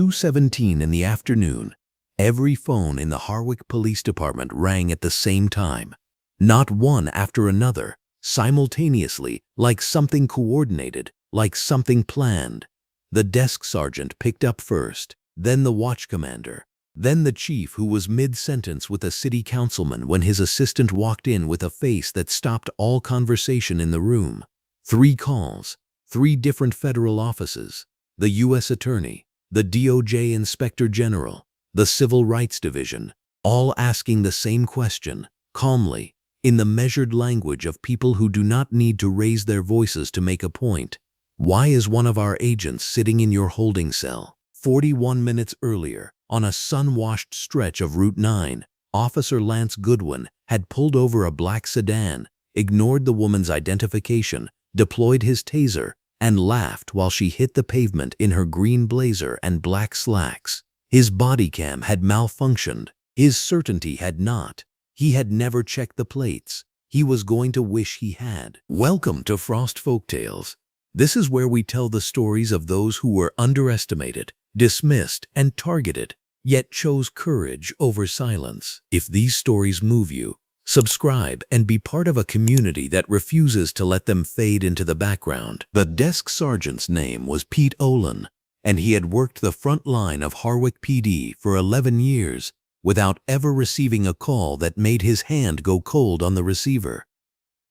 2:17 in the afternoon, every phone in the Harwick Police Department rang at the same time. Not one after another, simultaneously, like something coordinated, like something planned. The desk sergeant picked up first, then the watch commander, then the chief, who was mid-sentence with a city councilman when his assistant walked in with a face that stopped all conversation in the room. 3 calls, 3 different federal offices, the U.S. Attorney, the DOJ Inspector General, the Civil Rights Division, all asking the same question, calmly, in the measured language of people who do not need to raise their voices to make a point. Why is one of our agents sitting in your holding cell? 41 minutes earlier, on a sun-washed stretch of Route 9, Officer Lance Goodwin had pulled over a black sedan, ignored the woman's identification, deployed his taser, and laughed while she hit the pavement in her green blazer and black slacks. His bodycam had malfunctioned. His certainty had not. He had never checked the plates. He was going to wish he had. Welcome to Frost Folktales. This is where we tell the stories of those who were underestimated, dismissed, and targeted, yet chose courage over silence. If these stories move you, subscribe and be part of a community that refuses to let them fade into the background. The desk sergeant's name was Pete Olin, and he had worked the front line of Harwick PD for 11 years without ever receiving a call that made his hand go cold on the receiver.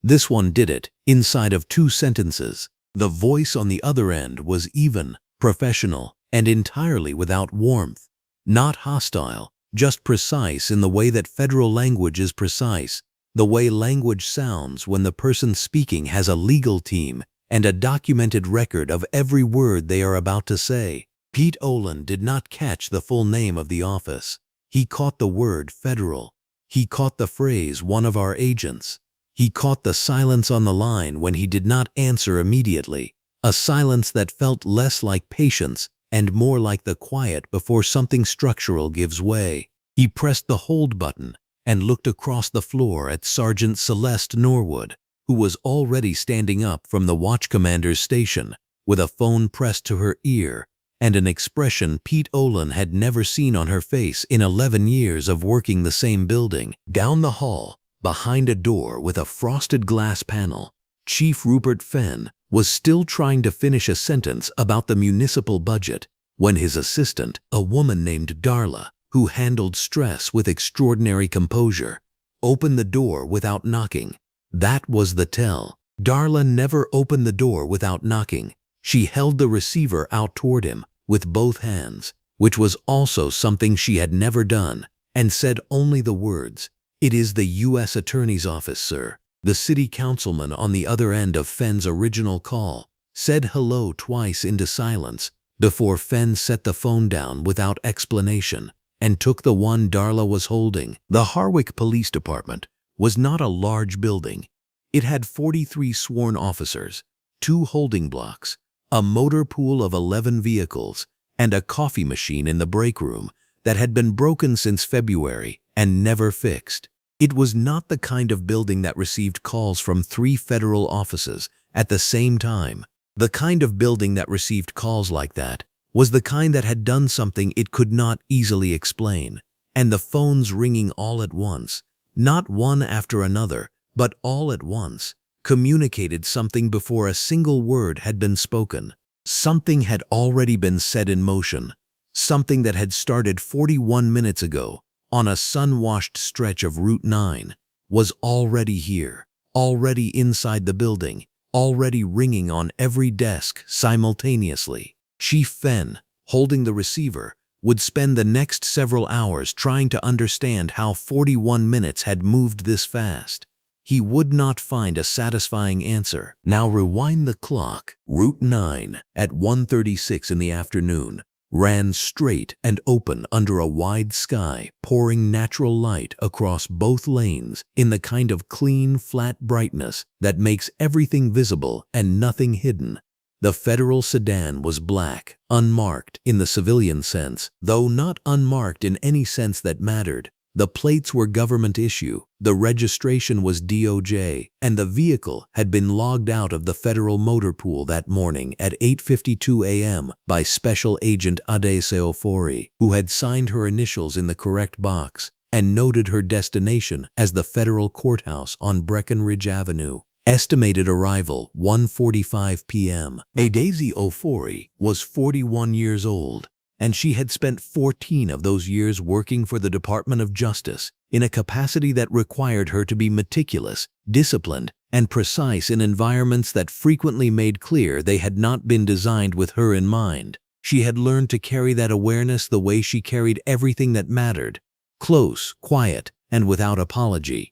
This one did it inside of 2 sentences. The voice on the other end was even, professional, and entirely without warmth. Not hostile, just precise in the way that federal language is precise, the way language sounds when the person speaking has a legal team and a documented record of every word they are about to say. Pete Olin did not catch the full name of the office. He caught the word federal. He caught the phrase one of our agents. He caught the silence on the line when he did not answer immediately, a silence that felt less like patience and more like the quiet before something structural gives way. He pressed the hold button and looked across the floor at Sergeant Celeste Norwood, who was already standing up from the watch commander's station with a phone pressed to her ear and an expression Pete Olin had never seen on her face in 11 years of working the same building. Down the hall, behind a door with a frosted glass panel, Chief Rupert Fenn was still trying to finish a sentence about the municipal budget when his assistant, a woman named Darla, who handled stress with extraordinary composure, opened the door without knocking. That was the tell. Darla never opened the door without knocking. She held the receiver out toward him with both hands, which was also something she had never done, and said only the words, "It is the U.S. Attorney's Office, sir." The city councilman on the other end of Fenn's original call said hello twice into silence before Fenn set the phone down without explanation and took the one Darla was holding. The Harwick Police Department was not a large building. It had 43 sworn officers, 2 holding blocks, a motor pool of 11 vehicles, and a coffee machine in the break room that had been broken since February and never fixed. It was not the kind of building that received calls from 3 federal offices at the same time. The kind of building that received calls like that was the kind that had done something it could not easily explain, and the phones ringing all at once, not one after another, but all at once, communicated something before a single word had been spoken. Something had already been set in motion, something that had started 41 minutes ago on a sun-washed stretch of Route 9, was already here, already inside the building, already ringing on every desk simultaneously. Chief Fenn, holding the receiver, would spend the next several hours trying to understand how 41 minutes had moved this fast. He would not find a satisfying answer. Now rewind the clock. Route 9, at 1:36 in the afternoon, ran straight and open under a wide sky, pouring natural light across both lanes in the kind of clean, flat brightness that makes everything visible and nothing hidden. The federal sedan was black, unmarked in the civilian sense, though not unmarked in any sense that mattered. The plates were government issue, the registration was DOJ, and the vehicle had been logged out of the federal motor pool that morning at 8:52 a.m. by Special Agent Adaeze Ofori, who had signed her initials in the correct box and noted her destination as the federal courthouse on Breckenridge Avenue. Estimated arrival 1:45 p.m. Adaeze Ofori was 41 years old, and she had spent 14 of those years working for the Department of Justice in a capacity that required her to be meticulous, disciplined, and precise in environments that frequently made clear they had not been designed with her in mind. She had learned to carry that awareness the way she carried everything that mattered: close, quiet, and without apology.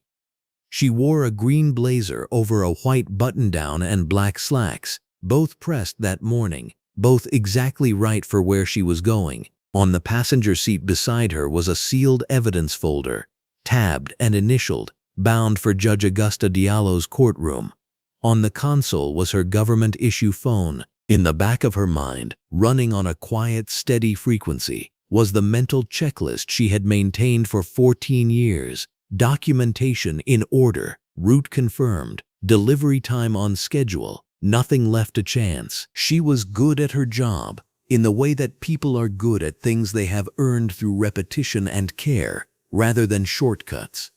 She wore a green blazer over a white button-down and black slacks, both pressed that morning, both exactly right for where she was going. On the passenger seat beside her was a sealed evidence folder, tabbed and initialed, bound for Judge Augusta Diallo's courtroom. On the console was her government-issue phone. In the back of her mind, running on a quiet, steady frequency, was the mental checklist she had maintained for 14 years. Documentation in order, route confirmed, delivery time on schedule, nothing left to chance. She was good at her job, in the way that people are good at things they have earned through repetition and care, rather than shortcuts.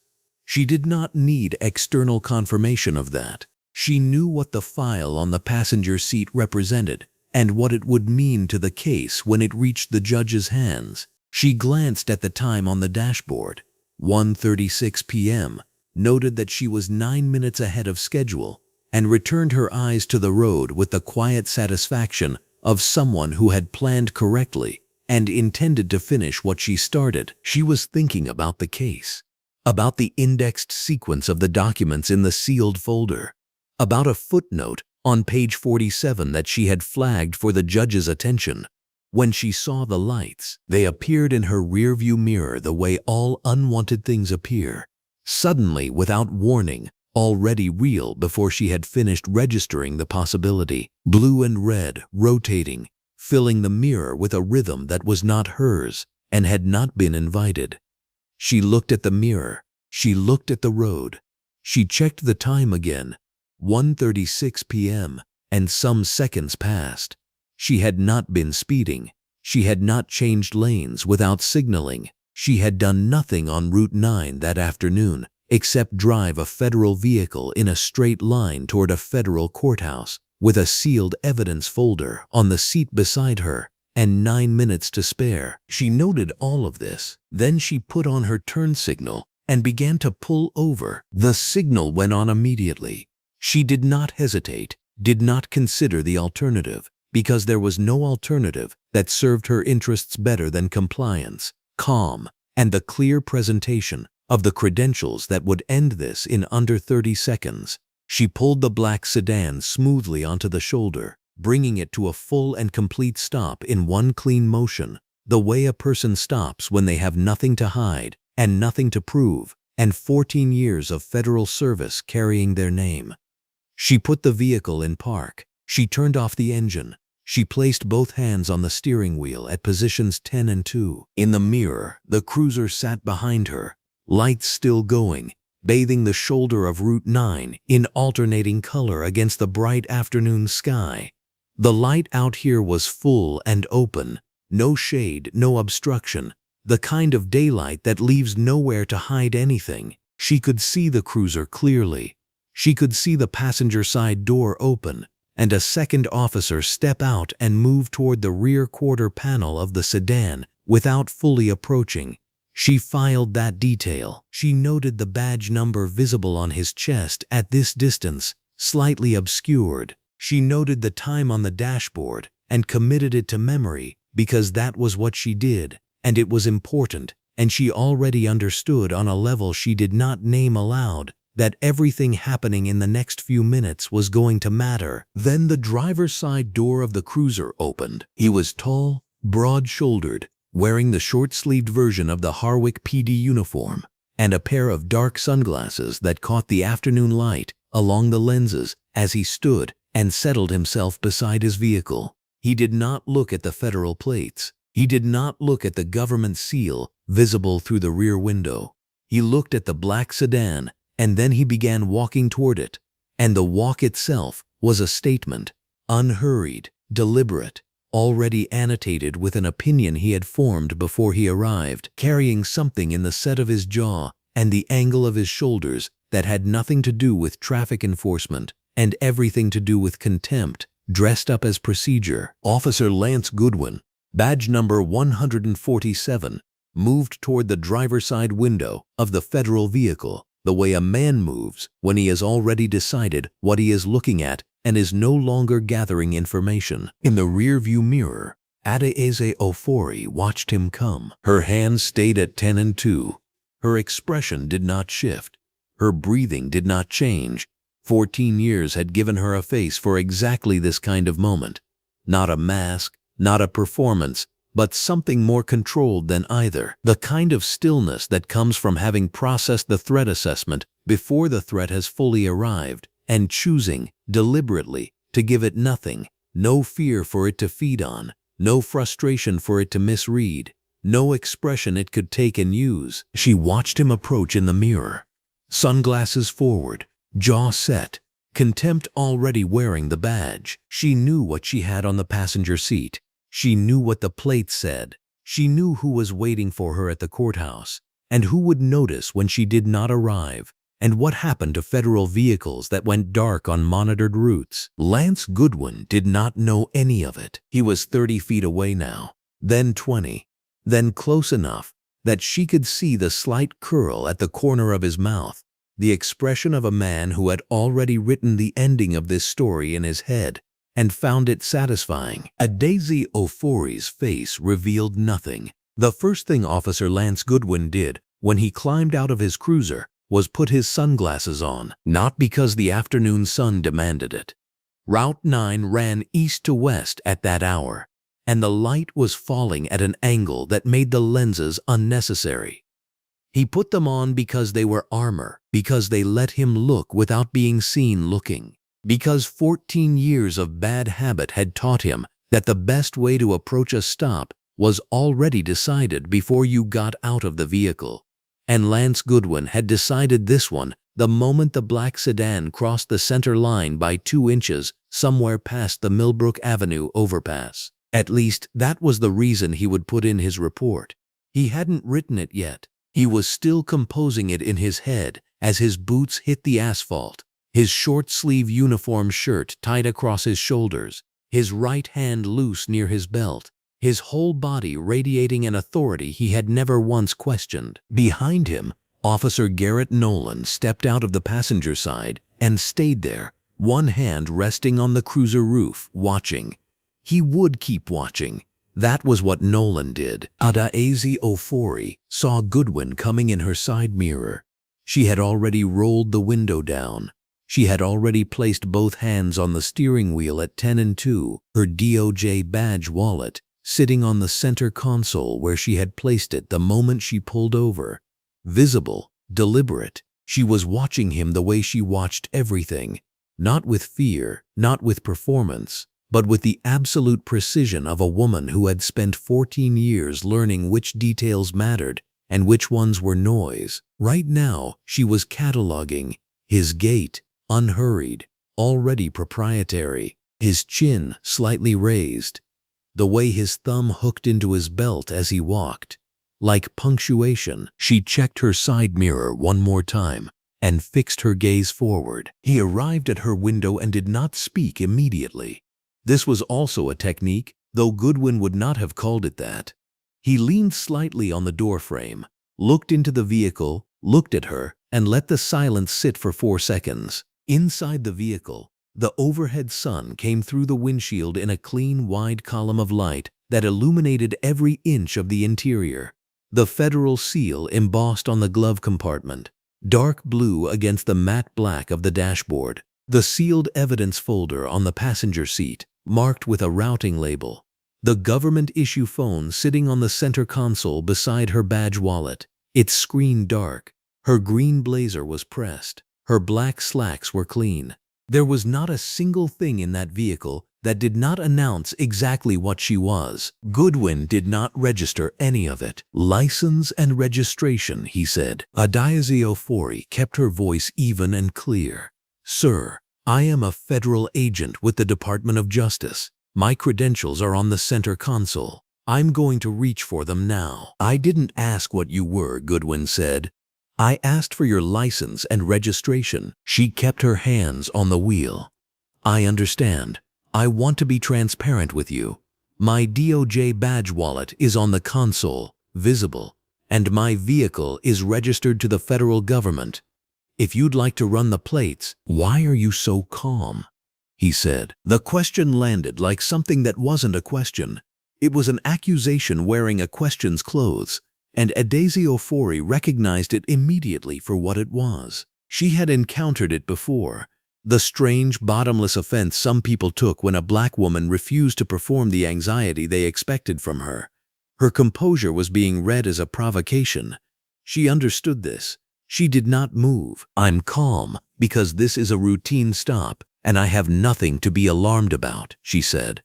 She did not need external confirmation of that. She knew what the file on the passenger seat represented, and what it would mean to the case when it reached the judge's hands. She glanced at the time on the dashboard. 1:36 p.m., noted that she was 9 minutes ahead of schedule, and returned her eyes to the road with the quiet satisfaction of someone who had planned correctly and intended to finish what she started. She was thinking about the case, about the indexed sequence of the documents in the sealed folder, about a footnote on page 47 that she had flagged for the judge's attention. When she saw the lights, they appeared in her rearview mirror the way all unwanted things appear. Suddenly, without warning, already real before she had finished registering the possibility. Blue and red, rotating, filling the mirror with a rhythm that was not hers and had not been invited. She looked at the mirror. She looked at the road. She checked the time again. 1:36 p.m., and some seconds passed. She had not been speeding. She had not changed lanes without signaling. She had done nothing on Route 9 that afternoon except drive a federal vehicle in a straight line toward a federal courthouse with a sealed evidence folder on the seat beside her and 9 minutes to spare. She noted all of this. Then she put on her turn signal and began to pull over. The signal went on immediately. She did not hesitate, did not consider the alternative, because there was no alternative that served her interests better than compliance, calm, and the clear presentation of the credentials that would end this in under 30 seconds. She pulled the black sedan smoothly onto the shoulder, bringing it to a full and complete stop in one clean motion, the way a person stops when they have nothing to hide and nothing to prove, and 14 years of federal service carrying their name. She put the vehicle in park. She turned off the engine. She placed both hands on the steering wheel at positions 10 and 2. In the mirror, the cruiser sat behind her, lights still going, bathing the shoulder of Route 9 in alternating color against the bright afternoon sky. The light out here was full and open, no shade, no obstruction, the kind of daylight that leaves nowhere to hide anything. She could see the cruiser clearly. She could see the passenger side door open, and a second officer step out and move toward the rear quarter panel of the sedan without fully approaching. She filed that detail. She noted the badge number visible on his chest at this distance, slightly obscured. She noted the time on the dashboard and committed it to memory because that was what she did, and it was important, and she already understood on a level she did not name aloud that everything happening in the next few minutes was going to matter. Then the driver's side door of the cruiser opened. He was tall, broad-shouldered, wearing the short-sleeved version of the Harwick PD uniform, and a pair of dark sunglasses that caught the afternoon light along the lenses as he stood and settled himself beside his vehicle. He did not look at the federal plates. He did not look at the government seal visible through the rear window. He looked at the black sedan, and then he began walking toward it. And the walk itself was a statement, unhurried, deliberate, already annotated with an opinion he had formed before he arrived, carrying something in the set of his jaw and the angle of his shoulders that had nothing to do with traffic enforcement and everything to do with contempt, dressed up as procedure. Officer Lance Goodwin, badge number 147, moved toward the driver's side window of the federal vehicle, the way a man moves when he has already decided what he is looking at and is no longer gathering information. In the rearview mirror, Adaeze Ofori watched him come. Her hands stayed at 10 and 2. Her expression did not shift. Her breathing did not change. 14 years had given her a face for exactly this kind of moment. Not a mask, not a performance, but something more controlled than either. The kind of stillness that comes from having processed the threat assessment before the threat has fully arrived, and choosing, deliberately, to give it nothing, no fear for it to feed on, no frustration for it to misread, no expression it could take and use. She watched him approach in the mirror. Sunglasses forward, jaw set, contempt already wearing the badge. She knew what she had on the passenger seat. She knew what the plate said. She knew who was waiting for her at the courthouse, and who would notice when she did not arrive, and what happened to federal vehicles that went dark on monitored routes. Lance Goodwin did not know any of it. He was 30 feet away now, then 20, then close enough that she could see the slight curl at the corner of his mouth, the expression of a man who had already written the ending of this story in his head and found it satisfying. Adaeze Ofori's face revealed nothing. The first thing Officer Lance Goodwin did when he climbed out of his cruiser was put his sunglasses on, not because the afternoon sun demanded it. Route 9 ran east to west at that hour, and the light was falling at an angle that made the lenses unnecessary. He put them on because they were armor, because they let him look without being seen looking, because 14 years of bad habit had taught him that the best way to approach a stop was already decided before you got out of the vehicle. And Lance Goodwin had decided this one the moment the black sedan crossed the center line by 2 inches somewhere past the Millbrook Avenue overpass. At least that was the reason he would put in his report. He hadn't written it yet. He was still composing it in his head as his boots hit the asphalt, his short-sleeve uniform shirt tied across his shoulders, his right hand loose near his belt, his whole body radiating an authority he had never once questioned. Behind him, Officer Garrett Nolan stepped out of the passenger side and stayed there, one hand resting on the cruiser roof, watching. He would keep watching. That was what Nolan did. Adaeze Ofori saw Goodwin coming in her side mirror. She had already rolled the window down. She had already placed both hands on the steering wheel at 10 and 2, her DOJ badge wallet sitting on the center console where she had placed it the moment she pulled over. Visible, deliberate, she was watching him the way she watched everything, not with fear, not with performance, but with the absolute precision of a woman who had spent 14 years learning which details mattered and which ones were noise. Right now, she was cataloging his gait, unhurried, already proprietary, his chin slightly raised, the way his thumb hooked into his belt as he walked. Like punctuation, she checked her side mirror one more time and fixed her gaze forward. He arrived at her window and did not speak immediately. This was also a technique, though Goodwin would not have called it that. He leaned slightly on the doorframe, looked into the vehicle, looked at her, and let the silence sit for 4 seconds. Inside the vehicle, the overhead sun came through the windshield in a clean, wide column of light that illuminated every inch of the interior. The federal seal embossed on the glove compartment, dark blue against the matte black of the dashboard. The sealed evidence folder on the passenger seat, marked with a routing label. The government issue phone sitting on the center console beside her badge wallet, its screen dark. Her green blazer was pressed. Her black slacks were clean. There was not a single thing in that vehicle that did not announce exactly what she was. Goodwin did not register any of it. "License and registration," he said. Adaeze Ofori kept her voice even and clear. "Sir, I am a federal agent with the Department of Justice. My credentials are on the center console. I'm going to reach for them now." "I didn't ask what you were," Goodwin said. "I asked for your license and registration." She kept her hands on the wheel. "I understand. I want to be transparent with you. My DOJ badge wallet is on the console, visible, and my vehicle is registered to the federal government. If you'd like to run the plates—" "Why are you so calm?" he said. The question landed like something that wasn't a question. It was an accusation wearing a question's clothes, and Adaeze Ofori recognized it immediately for what it was. She had encountered it before. The strange, bottomless offense some people took when a black woman refused to perform the anxiety they expected from her. Her composure was being read as a provocation. She understood this. She did not move. "I'm calm because this is a routine stop, and I have nothing to be alarmed about," she said.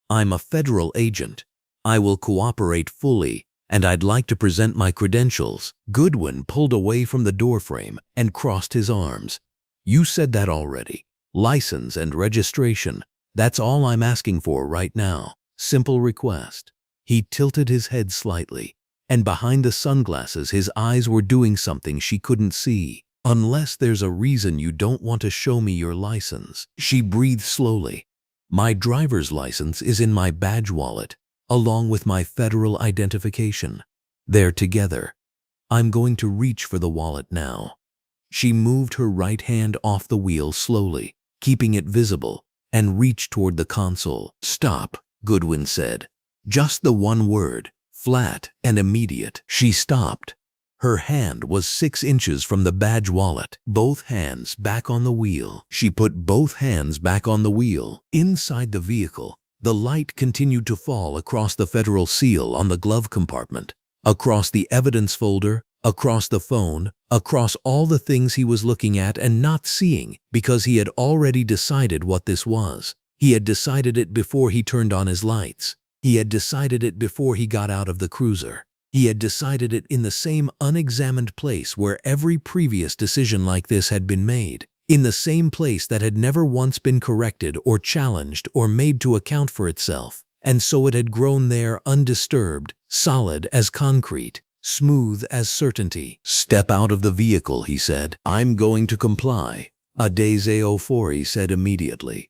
"I'm a federal agent. I will cooperate fully, and I'd like to present my credentials." Goodwin pulled away from the doorframe and crossed his arms. "You said that already. License and registration. That's all I'm asking for right now. Simple request." He tilted his head slightly, and behind the sunglasses his eyes were doing something she couldn't see. "Unless there's a reason you don't want to show me your license." She breathed slowly. "My driver's license is in my badge wallet, along with my federal identification. They're together. I'm going to reach for the wallet now." She moved her right hand off the wheel slowly, keeping it visible, and reached toward the console. "Stop," Goodwin said. Just the one word, flat and immediate. She stopped. Her hand was 6 inches from the badge wallet. Both hands back on the wheel. She put both hands back on the wheel. Inside the vehicle, the light continued to fall across the federal seal on the glove compartment, across the evidence folder, across the phone, across all the things he was looking at and not seeing because he had already decided what this was. He had decided it before he turned on his lights. He had decided it before he got out of the cruiser. He had decided it in the same unexamined place where every previous decision like this had been made, in the same place that had never once been corrected or challenged or made to account for itself. And so it had grown there undisturbed, solid as concrete, smooth as certainty. "Step out of the vehicle," he said. "I'm going to comply," Adaeze Ofori said immediately.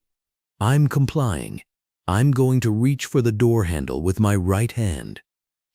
"I'm complying. I'm going to reach for the door handle with my right hand."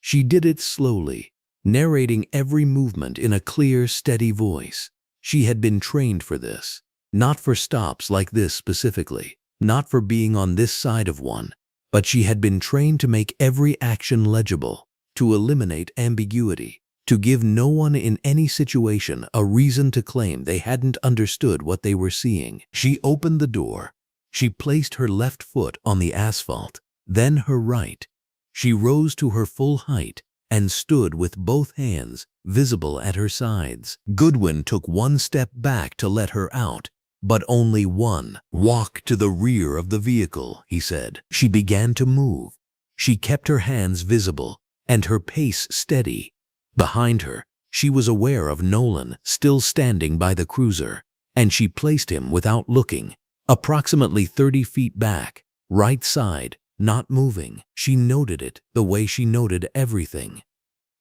She did it slowly, narrating every movement in a clear, steady voice. She had been trained for this. Not for stops like this specifically, not for being on this side of one, but she had been trained to make every action legible, to eliminate ambiguity, to give no one in any situation a reason to claim they hadn't understood what they were seeing. She opened the door. She placed her left foot on the asphalt, then her right. She rose to her full height and stood with both hands visible at her sides. Goodwin took one step back to let her out, but only one. "Walk to the rear of the vehicle," he said. She began to move. She kept her hands visible and her pace steady. Behind her, she was aware of Nolan still standing by the cruiser, and she placed him without looking, approximately 30 feet back, right side, not moving. She noted it the way she noted everything.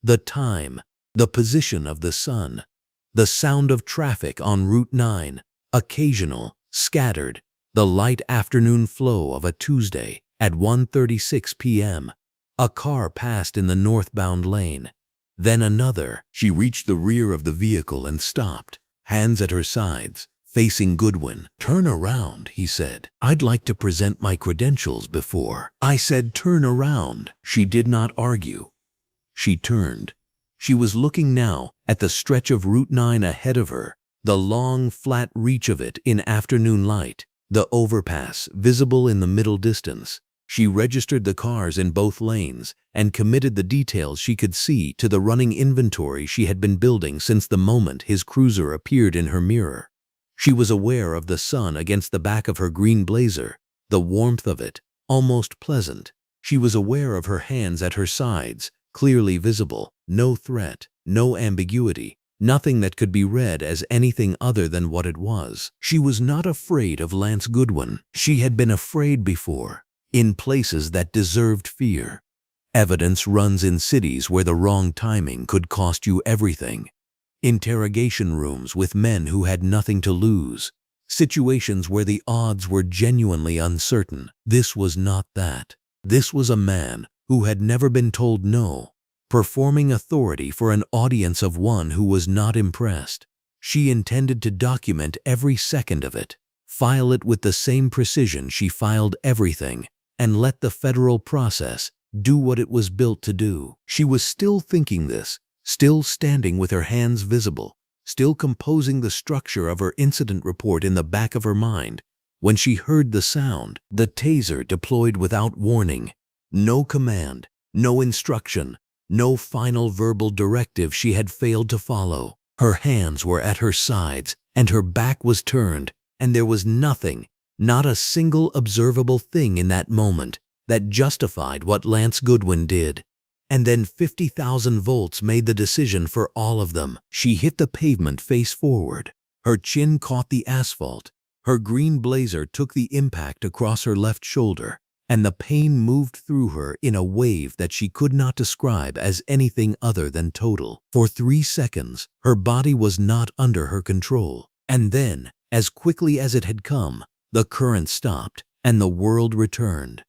The time, the position of the sun, the sound of traffic on Route 9, occasional, scattered, the light afternoon flow of a Tuesday. At 1:36 p.m., a car passed in the northbound lane. Then another. She reached the rear of the vehicle and stopped, hands at her sides, facing Goodwin. "Turn around," he said. "I'd like to present my credentials before." "I said turn around." She did not argue. She turned. She was looking now at the stretch of Route 9 ahead of her, the long, flat reach of it in afternoon light, the overpass visible in the middle distance. She registered the cars in both lanes and committed the details she could see to the running inventory she had been building since the moment his cruiser appeared in her mirror. She was aware of the sun against the back of her green blazer, the warmth of it, almost pleasant. She was aware of her hands at her sides, clearly visible, no threat, no ambiguity, nothing that could be read as anything other than what it was. She was not afraid of Lance Goodwin. She had been afraid before, in places that deserved fear. Evidence runs in cities where the wrong timing could cost you everything. Interrogation rooms with men who had nothing to lose. Situations where the odds were genuinely uncertain. This was not that. This was a man who had never been told no, performing authority for an audience of one who was not impressed. She intended to document every second of it, file it with the same precision she filed everything, and let the federal process do what it was built to do. She was still thinking this, still standing with her hands visible, still composing the structure of her incident report in the back of her mind, when she heard the sound. The taser deployed without warning. No command, no instruction, no final verbal directive she had failed to follow. Her hands were at her sides, and her back was turned, and there was nothing, not a single observable thing in that moment, that justified what Lance Goodwin did. And then 50,000 volts made the decision for all of them. She hit the pavement face forward. Her chin caught the asphalt. Her green blazer took the impact across her left shoulder, and the pain moved through her in a wave that she could not describe as anything other than total. For 3 seconds, her body was not under her control. And then, as quickly as it had come, the current stopped, and the world returned.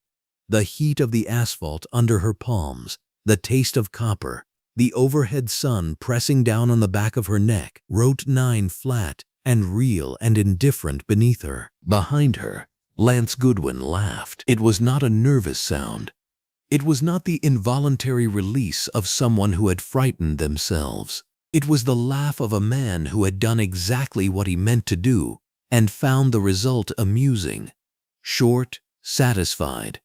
The heat of the asphalt under her palms, the taste of copper, the overhead sun pressing down on the back of her neck, wrote 9 flat and real and indifferent beneath her. Behind her, Lance Goodwin laughed. It was not a nervous sound. It was not the involuntary release of someone who had frightened themselves. It was the laugh of a man who had done exactly what he meant to do and found the result amusing, short, satisfied.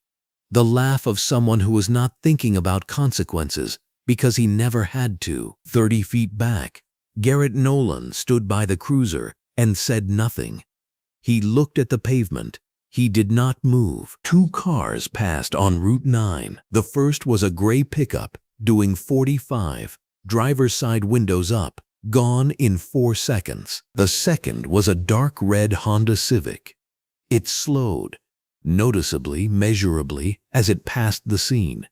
The laugh of someone who was not thinking about consequences because he never had to. 30 feet back, Garrett Nolan stood by the cruiser and said nothing. He looked at the pavement. He did not move. 2 cars passed on Route 9. The first was a gray pickup, doing 45, driver's side windows up, gone in 4 seconds. The second was a dark red Honda Civic. It slowed, noticeably, measurably, as it passed the scene.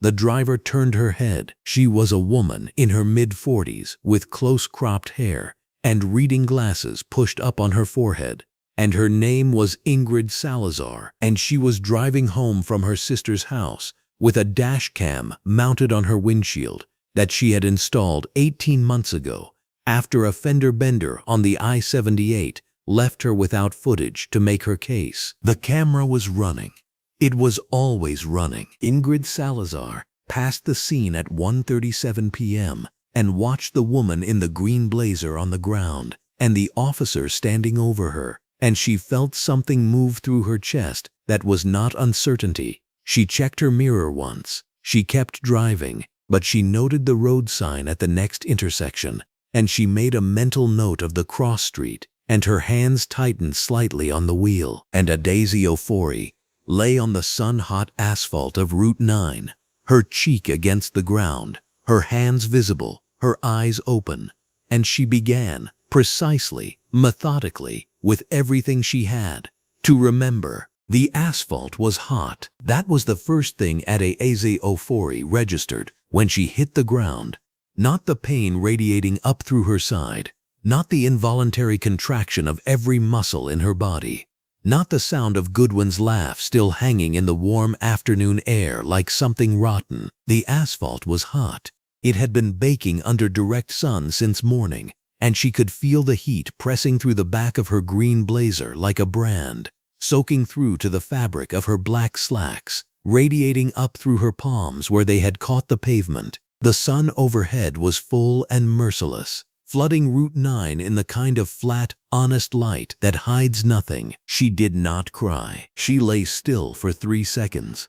The driver turned her head. She was a woman in her mid-40s with close-cropped hair and reading glasses pushed up on her forehead. And her name was Ingrid Salazar, and she was driving home from her sister's house with a dash cam mounted on her windshield that she had installed 18 months ago after a fender bender on the I-78 left her without footage to make her case. The camera was running. It was always running. Ingrid Salazar passed the scene at 1:37 p.m. and watched the woman in the green blazer on the ground and the officer standing over her, and she felt something move through her chest that was not uncertainty. She checked her mirror once. She kept driving, but she noted the road sign at the next intersection, and she made a mental note of the cross street, and her hands tightened slightly on the wheel. And Adaeze Ofori lay on the sun-hot asphalt of Route 9, her cheek against the ground, her hands visible, her eyes open, and she began, precisely, methodically, with everything she had, to remember. The asphalt was hot. That was the first thing Adaeze Ofori registered when she hit the ground. Not the pain radiating up through her side, not the involuntary contraction of every muscle in her body, not the sound of Goodwin's laugh still hanging in the warm afternoon air like something rotten. The asphalt was hot. It had been baking under direct sun since morning, and she could feel the heat pressing through the back of her green blazer like a brand, soaking through to the fabric of her black slacks, radiating up through her palms where they had caught the pavement. The sun overhead was full and merciless, flooding Route 9 in the kind of flat, honest light that hides nothing. She did not cry. She lay still for 3 seconds.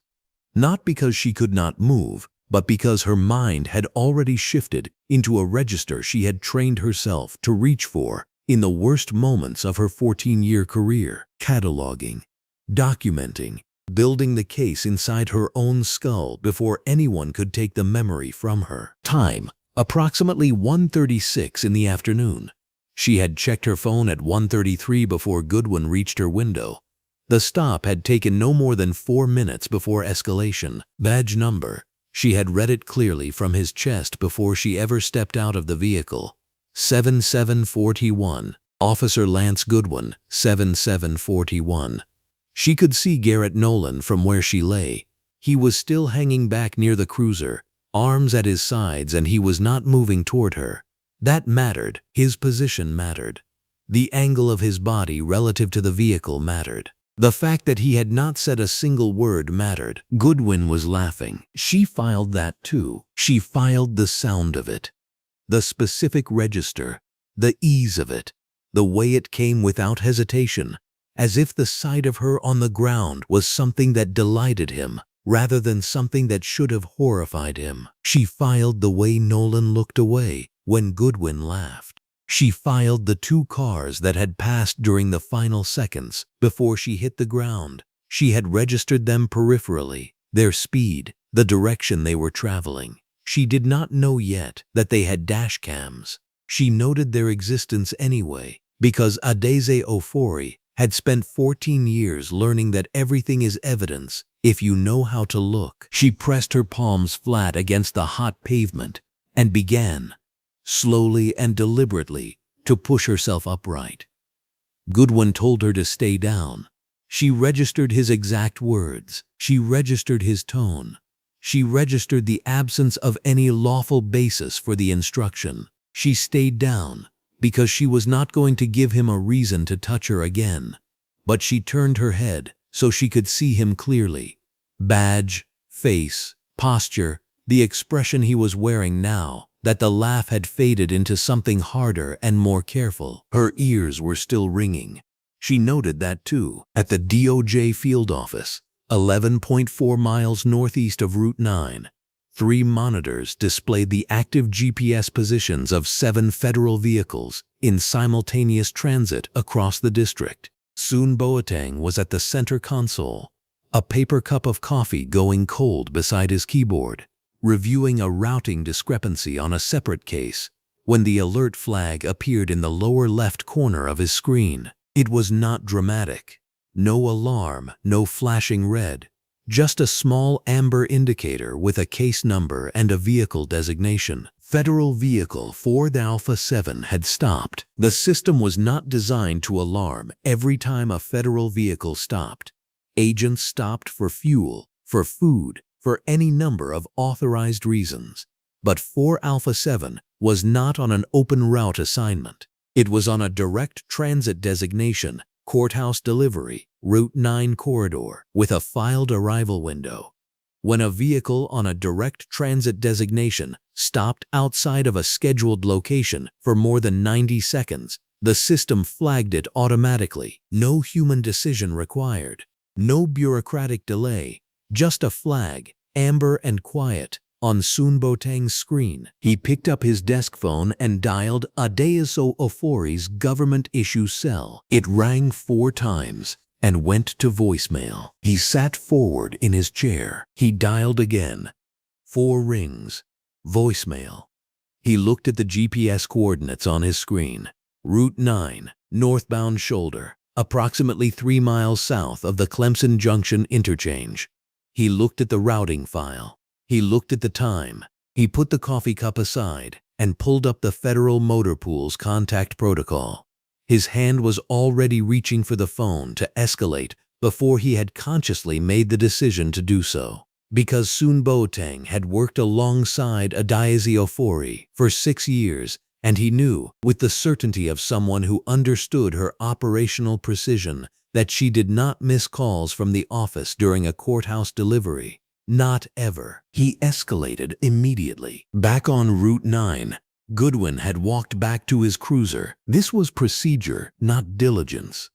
Not because she could not move, but because her mind had already shifted into a register she had trained herself to reach for in the worst moments of her 14-year career, cataloging, documenting, building the case inside her own skull before anyone could take the memory from her. Time, approximately 1:36 in the afternoon. She had checked her phone at 1:33 before Goodwin reached her window. The stop had taken no more than 4 minutes before escalation. Badge number. She had read it clearly from his chest before she ever stepped out of the vehicle. 7741. Officer Lance Goodwin, 7741. She could see Garrett Nolan from where she lay. He was still hanging back near the cruiser, arms at his sides, and he was not moving toward her. That mattered. His position mattered. The angle of his body relative to the vehicle mattered. The fact that he had not said a single word mattered. Goodwin was laughing. She filed that too. She filed the sound of it, the specific register, the ease of it, the way it came without hesitation, as if the sight of her on the ground was something that delighted him, rather than something that should have horrified him. She filed the way Nolan looked away when Goodwin laughed. She filed the 2 cars that had passed during the final seconds before she hit the ground. She had registered them peripherally, their speed, the direction they were traveling. She did not know yet that they had dash cams. She noted their existence anyway, because Adaeze Ofori had spent 14 years learning that everything is evidence if you know how to look. She pressed her palms flat against the hot pavement and began, slowly and deliberately, to push herself upright. Goodwin told her to stay down. She registered his exact words. She registered his tone. She registered the absence of any lawful basis for the instruction. She stayed down because she was not going to give him a reason to touch her again. But she turned her head so she could see him clearly. Badge, face, posture, the expression he was wearing now, that the laugh had faded into something harder and more careful. Her ears were still ringing. She noted that too. At the DOJ field office, 11.4 miles northeast of Route 9, 3 monitors displayed the active GPS positions of 7 federal vehicles in simultaneous transit across the district. Soon Boateng was at the center console, a paper cup of coffee going cold beside his keyboard, reviewing a routing discrepancy on a separate case when the alert flag appeared in the lower left corner of his screen. It was not dramatic. No alarm, no flashing red, just a small amber indicator with a case number and a vehicle designation. Federal Vehicle 4 Alpha 7 had stopped. The system was not designed to alarm every time a federal vehicle stopped. Agents stopped for fuel, for food, for any number of authorized reasons. But 4 Alpha 7 was not on an open route assignment. It was on a direct transit designation, courthouse delivery, Route 9 corridor, with a filed arrival window. When a vehicle on a direct transit designation stopped outside of a scheduled location for more than 90 seconds, the system flagged it automatically. No human decision required. No bureaucratic delay. Just a flag, amber and quiet, on Soon Boateng's screen. He picked up his desk phone and dialed Adaeze Ofori's government issue cell. It rang 4 times and went to voicemail. He sat forward in his chair. He dialed again. 4 rings. Voicemail. He looked at the GPS coordinates on his screen. Route 9, northbound shoulder, approximately 3 miles south of the Clemson Junction interchange. He looked at the routing file. He looked at the time. He put the coffee cup aside and pulled up the Federal Motor Pool's contact protocol. His hand was already reaching for the phone to escalate before he had consciously made the decision to do so. Because Soon Boateng had worked alongside Adaeze Ofori for 6 years, and he knew, with the certainty of someone who understood her operational precision, that she did not miss calls from the office during a courthouse delivery. Not ever. He escalated immediately. Back on Route 9, Goodwin had walked back to his cruiser. This was procedure, not diligence.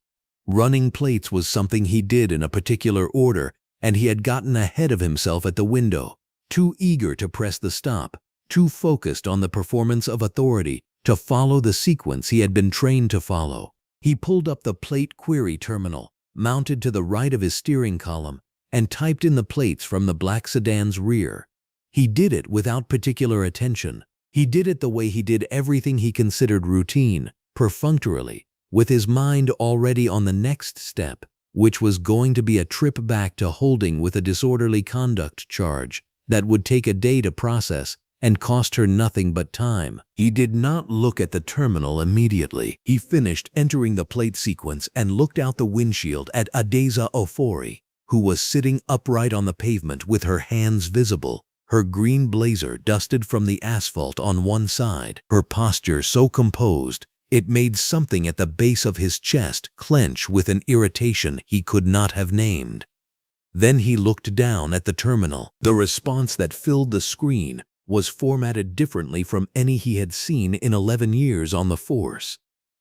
Running plates was something he did in a particular order, and he had gotten ahead of himself at the window, too eager to press the stop, too focused on the performance of authority to follow the sequence he had been trained to follow. He pulled up the plate query terminal, mounted to the right of his steering column, and typed in the plates from the black sedan's rear. He did it without particular attention. He did it the way he did everything he considered routine, perfunctorily, with his mind already on the next step, which was going to be a trip back to holding with a disorderly conduct charge that would take a day to process and cost her nothing but time. He did not look at the terminal immediately. He finished entering the plate sequence and looked out the windshield at Adaeze Ofori, who was sitting upright on the pavement with her hands visible, her green blazer dusted from the asphalt on one side, her posture so composed it made something at the base of his chest clench with an irritation he could not have named. Then he looked down at the terminal. The response that filled the screen was formatted differently from any he had seen in 11 years on the force.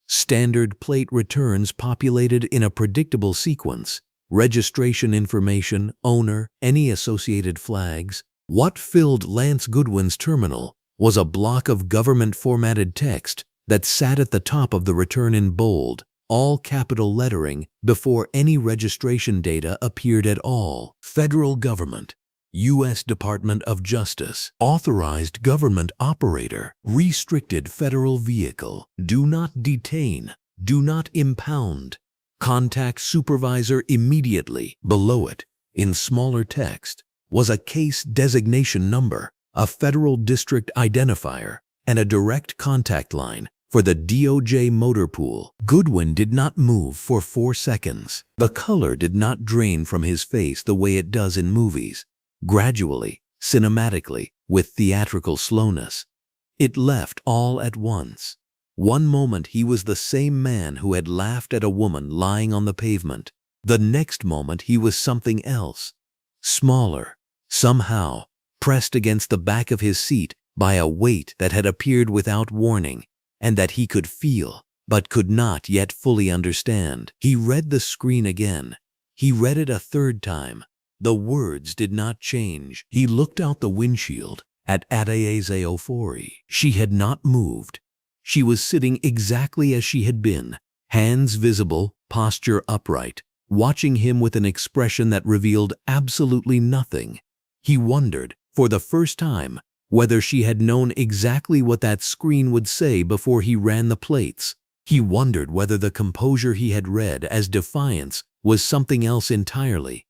Standard plate returns populated in a predictable sequence: registration information, owner, any associated flags. What filled Lance Goodwin's terminal was a block of government-formatted text that sat at the top of the return in bold, all capital lettering before any registration data appeared at all. Federal Government, U.S. Department of Justice, authorized government operator, restricted federal vehicle, do not detain, do not impound, contact supervisor immediately. Below it, in smaller text, was a case designation number, a federal district identifier, and a direct contact line for the DOJ motor pool. Goodwin did not move for 4 seconds. The color did not drain from his face the way it does in movies, gradually, cinematically, with theatrical slowness. It left all at once. One moment he was the same man who had laughed at a woman lying on the pavement. The next moment he was something else, smaller, somehow, pressed against the back of his seat by a weight that had appeared without warning and that he could feel but could not yet fully understand. He read the screen again. He read it a third time. The words did not change. He looked out the windshield at Adaeze Ofori. She had not moved. She was sitting exactly as she had been, hands visible, posture upright, watching him with an expression that revealed absolutely nothing. He wondered, for the first time, whether she had known exactly what that screen would say before he ran the plates. He wondered whether the composure he had read as defiance was something else entirely.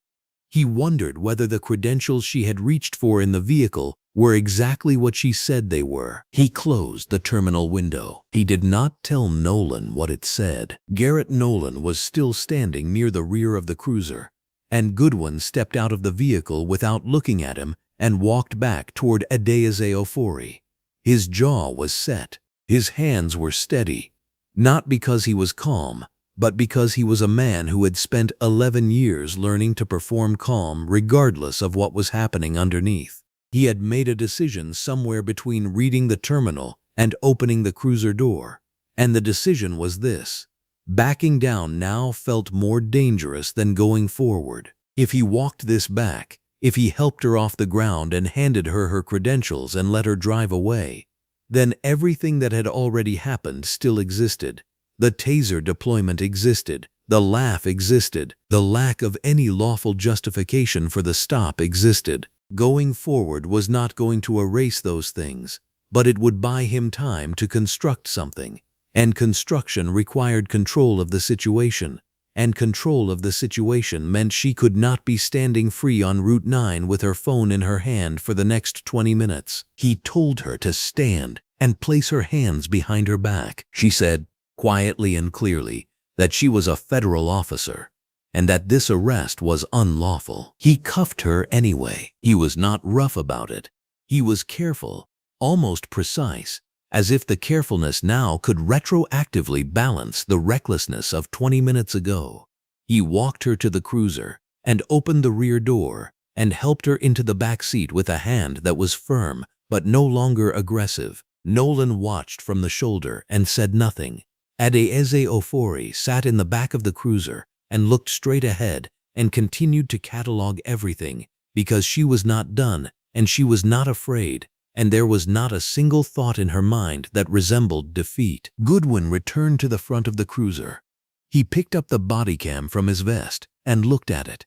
He wondered whether the credentials she had reached for in the vehicle were exactly what she said they were. He closed the terminal window. He did not tell Nolan what it said. Garrett Nolan was still standing near the rear of the cruiser, and Goodwin stepped out of the vehicle without looking at him and walked back toward Adaeze Ofori. His jaw was set. His hands were steady, not because he was calm, but because he was a man who had spent 11 years learning to perform calm regardless of what was happening underneath. He had made a decision somewhere between reading the terminal and opening the cruiser door, and the decision was this: backing down now felt more dangerous than going forward. If he walked this back, if he helped her off the ground and handed her her credentials and let her drive away, then everything that had already happened still existed. The taser deployment existed, the laugh existed, the lack of any lawful justification for the stop existed. Going forward was not going to erase those things, but it would buy him time to construct something, and construction required control of the situation, and control of the situation meant she could not be standing free on Route 9 with her phone in her hand for the next 20 minutes. He told her to stand and place her hands behind her back. She said, quietly and clearly, that she was a federal officer, and that this arrest was unlawful. He cuffed her anyway. He was not rough about it. He was careful, almost precise, as if the carefulness now could retroactively balance the recklessness of 20 minutes ago. He walked her to the cruiser and opened the rear door and helped her into the back seat with a hand that was firm but no longer aggressive. Nolan watched from the shoulder and said nothing. Adaeze Ofori sat in the back of the cruiser and looked straight ahead and continued to catalog everything, because she was not done and she was not afraid, and there was not a single thought in her mind that resembled defeat. Goodwin returned to the front of the cruiser. He picked up the bodycam from his vest and looked at it.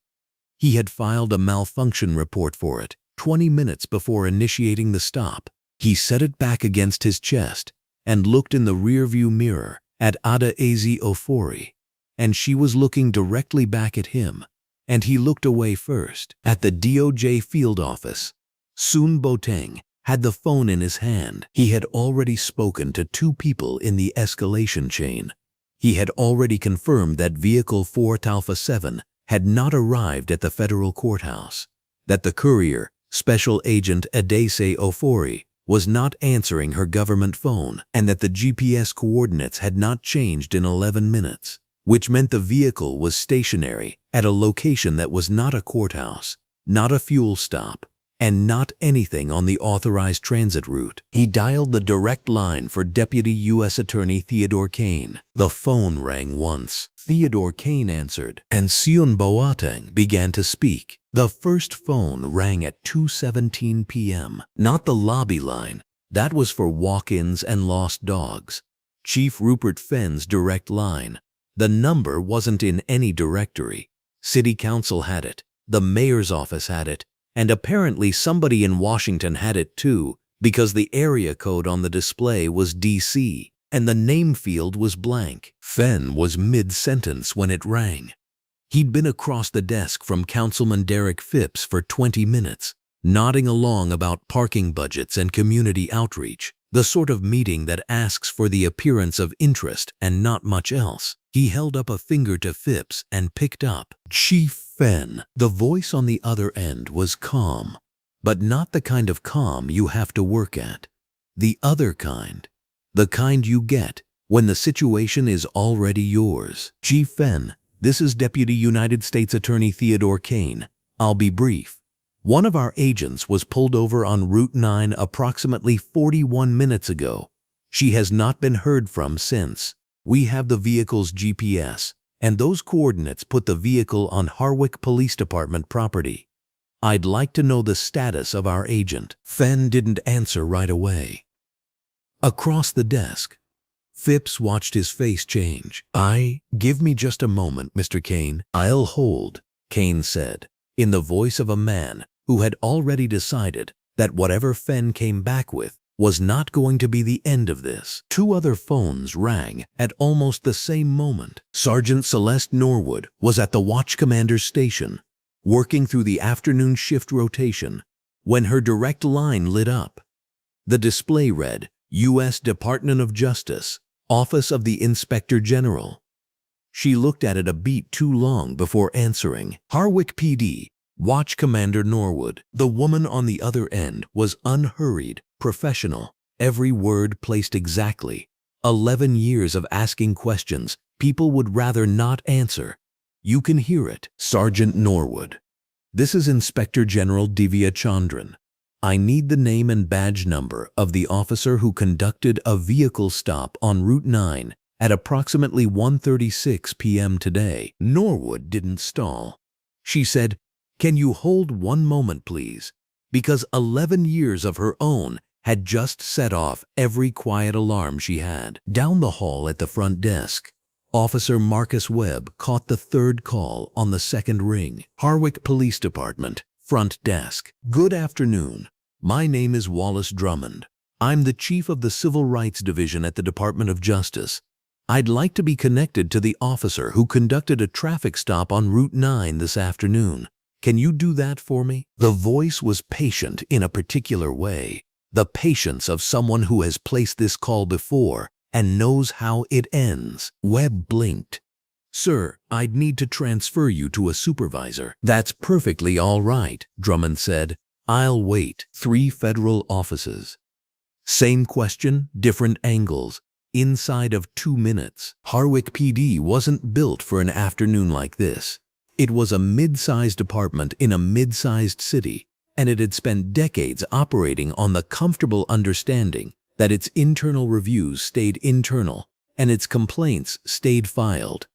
He had filed a malfunction report for it 20 minutes before initiating the stop. He set it back against his chest and looked in the rearview mirror at Adaeze Ofori, and she was looking directly back at him, and he looked away first. At the DOJ field office, Sun Boteng had the phone in his hand. He had already spoken to 2 people in the escalation chain. He had already confirmed that Vehicle 4 Alpha 7 had not arrived at the federal courthouse, that the courier, Special Agent Adaeze Ofori, was not answering her government phone, and that the GPS coordinates had not changed in 11 minutes, which meant the vehicle was stationary at a location that was not a courthouse, not a fuel stop, and not anything on the authorized transit route. He dialed the direct line for Deputy U.S. Attorney Theodore Kane. The phone rang once. Theodore Kane answered, and Sun Boteng began to speak. The first phone rang at 2:17 p.m. Not the lobby line. That was for walk-ins and lost dogs. Chief Rupert Fenn's direct line. The number wasn't in any directory. City Council had it. The mayor's office had it. And apparently somebody in Washington had it too, because the area code on the display was DC, and the name field was blank. Fenn was mid-sentence when it rang. He'd been across the desk from Councilman Derek Phipps for 20 minutes, nodding along about parking budgets and community outreach, the sort of meeting that asks for the appearance of interest and not much else. He held up a finger to Phipps and picked up. Chief Fenn. The voice on the other end was calm, but not the kind of calm you have to work at. The other kind. The kind you get when the situation is already yours. Chief Fenn, this is Deputy United States Attorney Theodore Kane. I'll be brief. One of our agents was pulled over on Route 9 approximately 41 minutes ago. She has not been heard from since. We have the vehicle's GPS, and those coordinates put the vehicle on Harwick Police Department property. I'd like to know the status of our agent. Fenn didn't answer right away. Across the desk, Phipps watched his face change. Give me just a moment, Mr. Kane. I'll hold, Kane said, in the voice of a man who had already decided that whatever Fenn came back with was not going to be the end of this. 2 other phones rang at almost the same moment. Sergeant Celeste Norwood was at the watch commander's station, working through the afternoon shift rotation, when her direct line lit up. The display read, U.S. Department of Justice, Office of the Inspector General. She looked at it a beat too long before answering. Harwick PD, Watch Commander Norwood. The woman on the other end was unhurried, professional, every word placed exactly. 11 years of asking questions people would rather not answer. You can hear it. Sergeant Norwood. This is Inspector General Divya Chandran. I need the name and badge number of the officer who conducted a vehicle stop on Route 9 at approximately 1:36 p.m. today. Norwood didn't stall. She said, "Can you hold one moment, please?" Because 11 years of her own had just set off every quiet alarm she had. Down the hall at the front desk, Officer Marcus Webb caught the 3rd call on the 2nd ring. Harwick Police Department, front desk. Good afternoon. My name is Wallace Drummond. I'm the Chief of the Civil Rights Division at the Department of Justice. I'd like to be connected to the officer who conducted a traffic stop on Route 9 this afternoon. Can you do that for me? The voice was patient in a particular way, the patience of someone who has placed this call before and knows how it ends. Webb blinked. Sir, I'd need to transfer you to a supervisor. That's perfectly all right, Drummond said. I'll wait. 3 federal offices. Same question, different angles. Inside of 2 minutes. Harwick PD wasn't built for an afternoon like this. It was a mid-sized department in a mid-sized city, and it had spent decades operating on the comfortable understanding that its internal reviews stayed internal and its complaints stayed filed.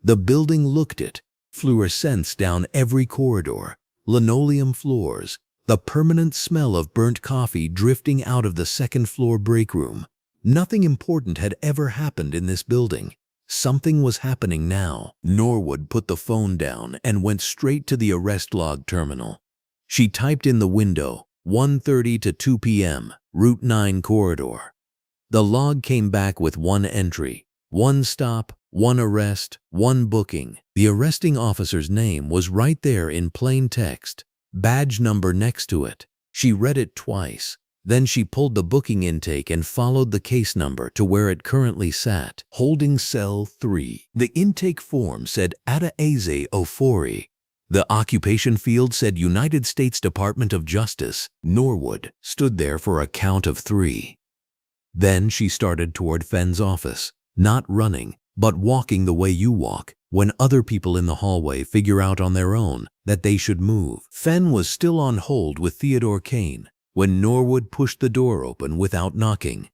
The building looked it, fluorescence down every corridor, linoleum floors, the permanent smell of burnt coffee drifting out of the 2nd-floor break room. Nothing important had ever happened in this building. Something was happening now. Norwood put the phone down and went straight to the arrest log terminal. She typed in the window, 1:30 to 2 p.m., Route 9 corridor. The log came back with one entry, one stop, one arrest, one booking. The arresting officer's name was right there in plain text, badge number next to it. She read it twice. Then she pulled the booking intake and followed the case number to where it currently sat, holding cell 3. The intake form said Adaeze Ofori. The occupation field said United States Department of Justice. Norwood stood there for a count of 3. Then she started toward Fenn's office, not running, but walking the way you walk when other people in the hallway figure out on their own that they should move. Fenn was still on hold with Theodore Kane when Norwood pushed the door open without knocking.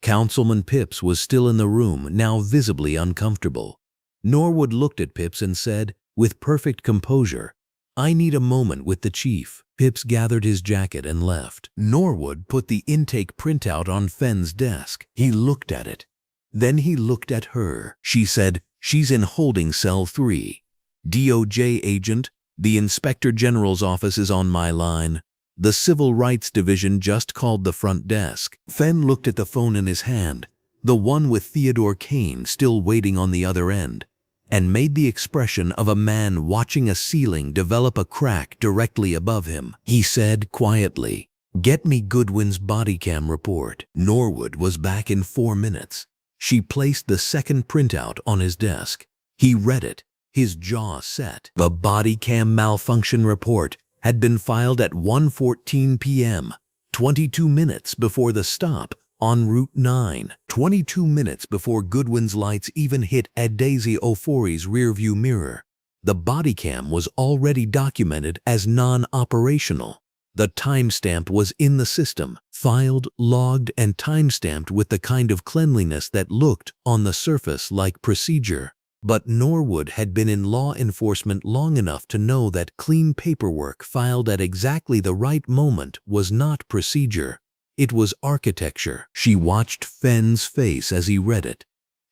Councilman Pips was still in the room, now visibly uncomfortable. Norwood looked at Pips and said, with perfect composure, "I need a moment with the chief." Pips gathered his jacket and left. Norwood put the intake printout on Fenn's desk. He looked at it. Then he looked at her. She said, "She's in holding cell 3. DOJ agent, the Inspector General's office is on my line. The Civil Rights Division just called the front desk." Fenn looked at the phone in his hand, the one with Theodore Kane still waiting on the other end, and made the expression of a man watching a ceiling develop a crack directly above him. He said quietly, "Get me Goodwin's bodycam report." Norwood was back in 4 minutes. She placed the second printout on his desk. He read it, his jaw set. The bodycam malfunction report had been filed at 1:14 p.m., 22 minutes before the stop on Route 9, 22 minutes before Goodwin's lights even hit Adaeze Ofori's rearview mirror. The bodycam was already documented as non-operational. The timestamp was in the system, filed, logged, and timestamped with the kind of cleanliness that looked, on the surface, like procedure. But Norwood had been in law enforcement long enough to know that clean paperwork filed at exactly the right moment was not procedure. It was architecture. She watched Fenn's face as he read it.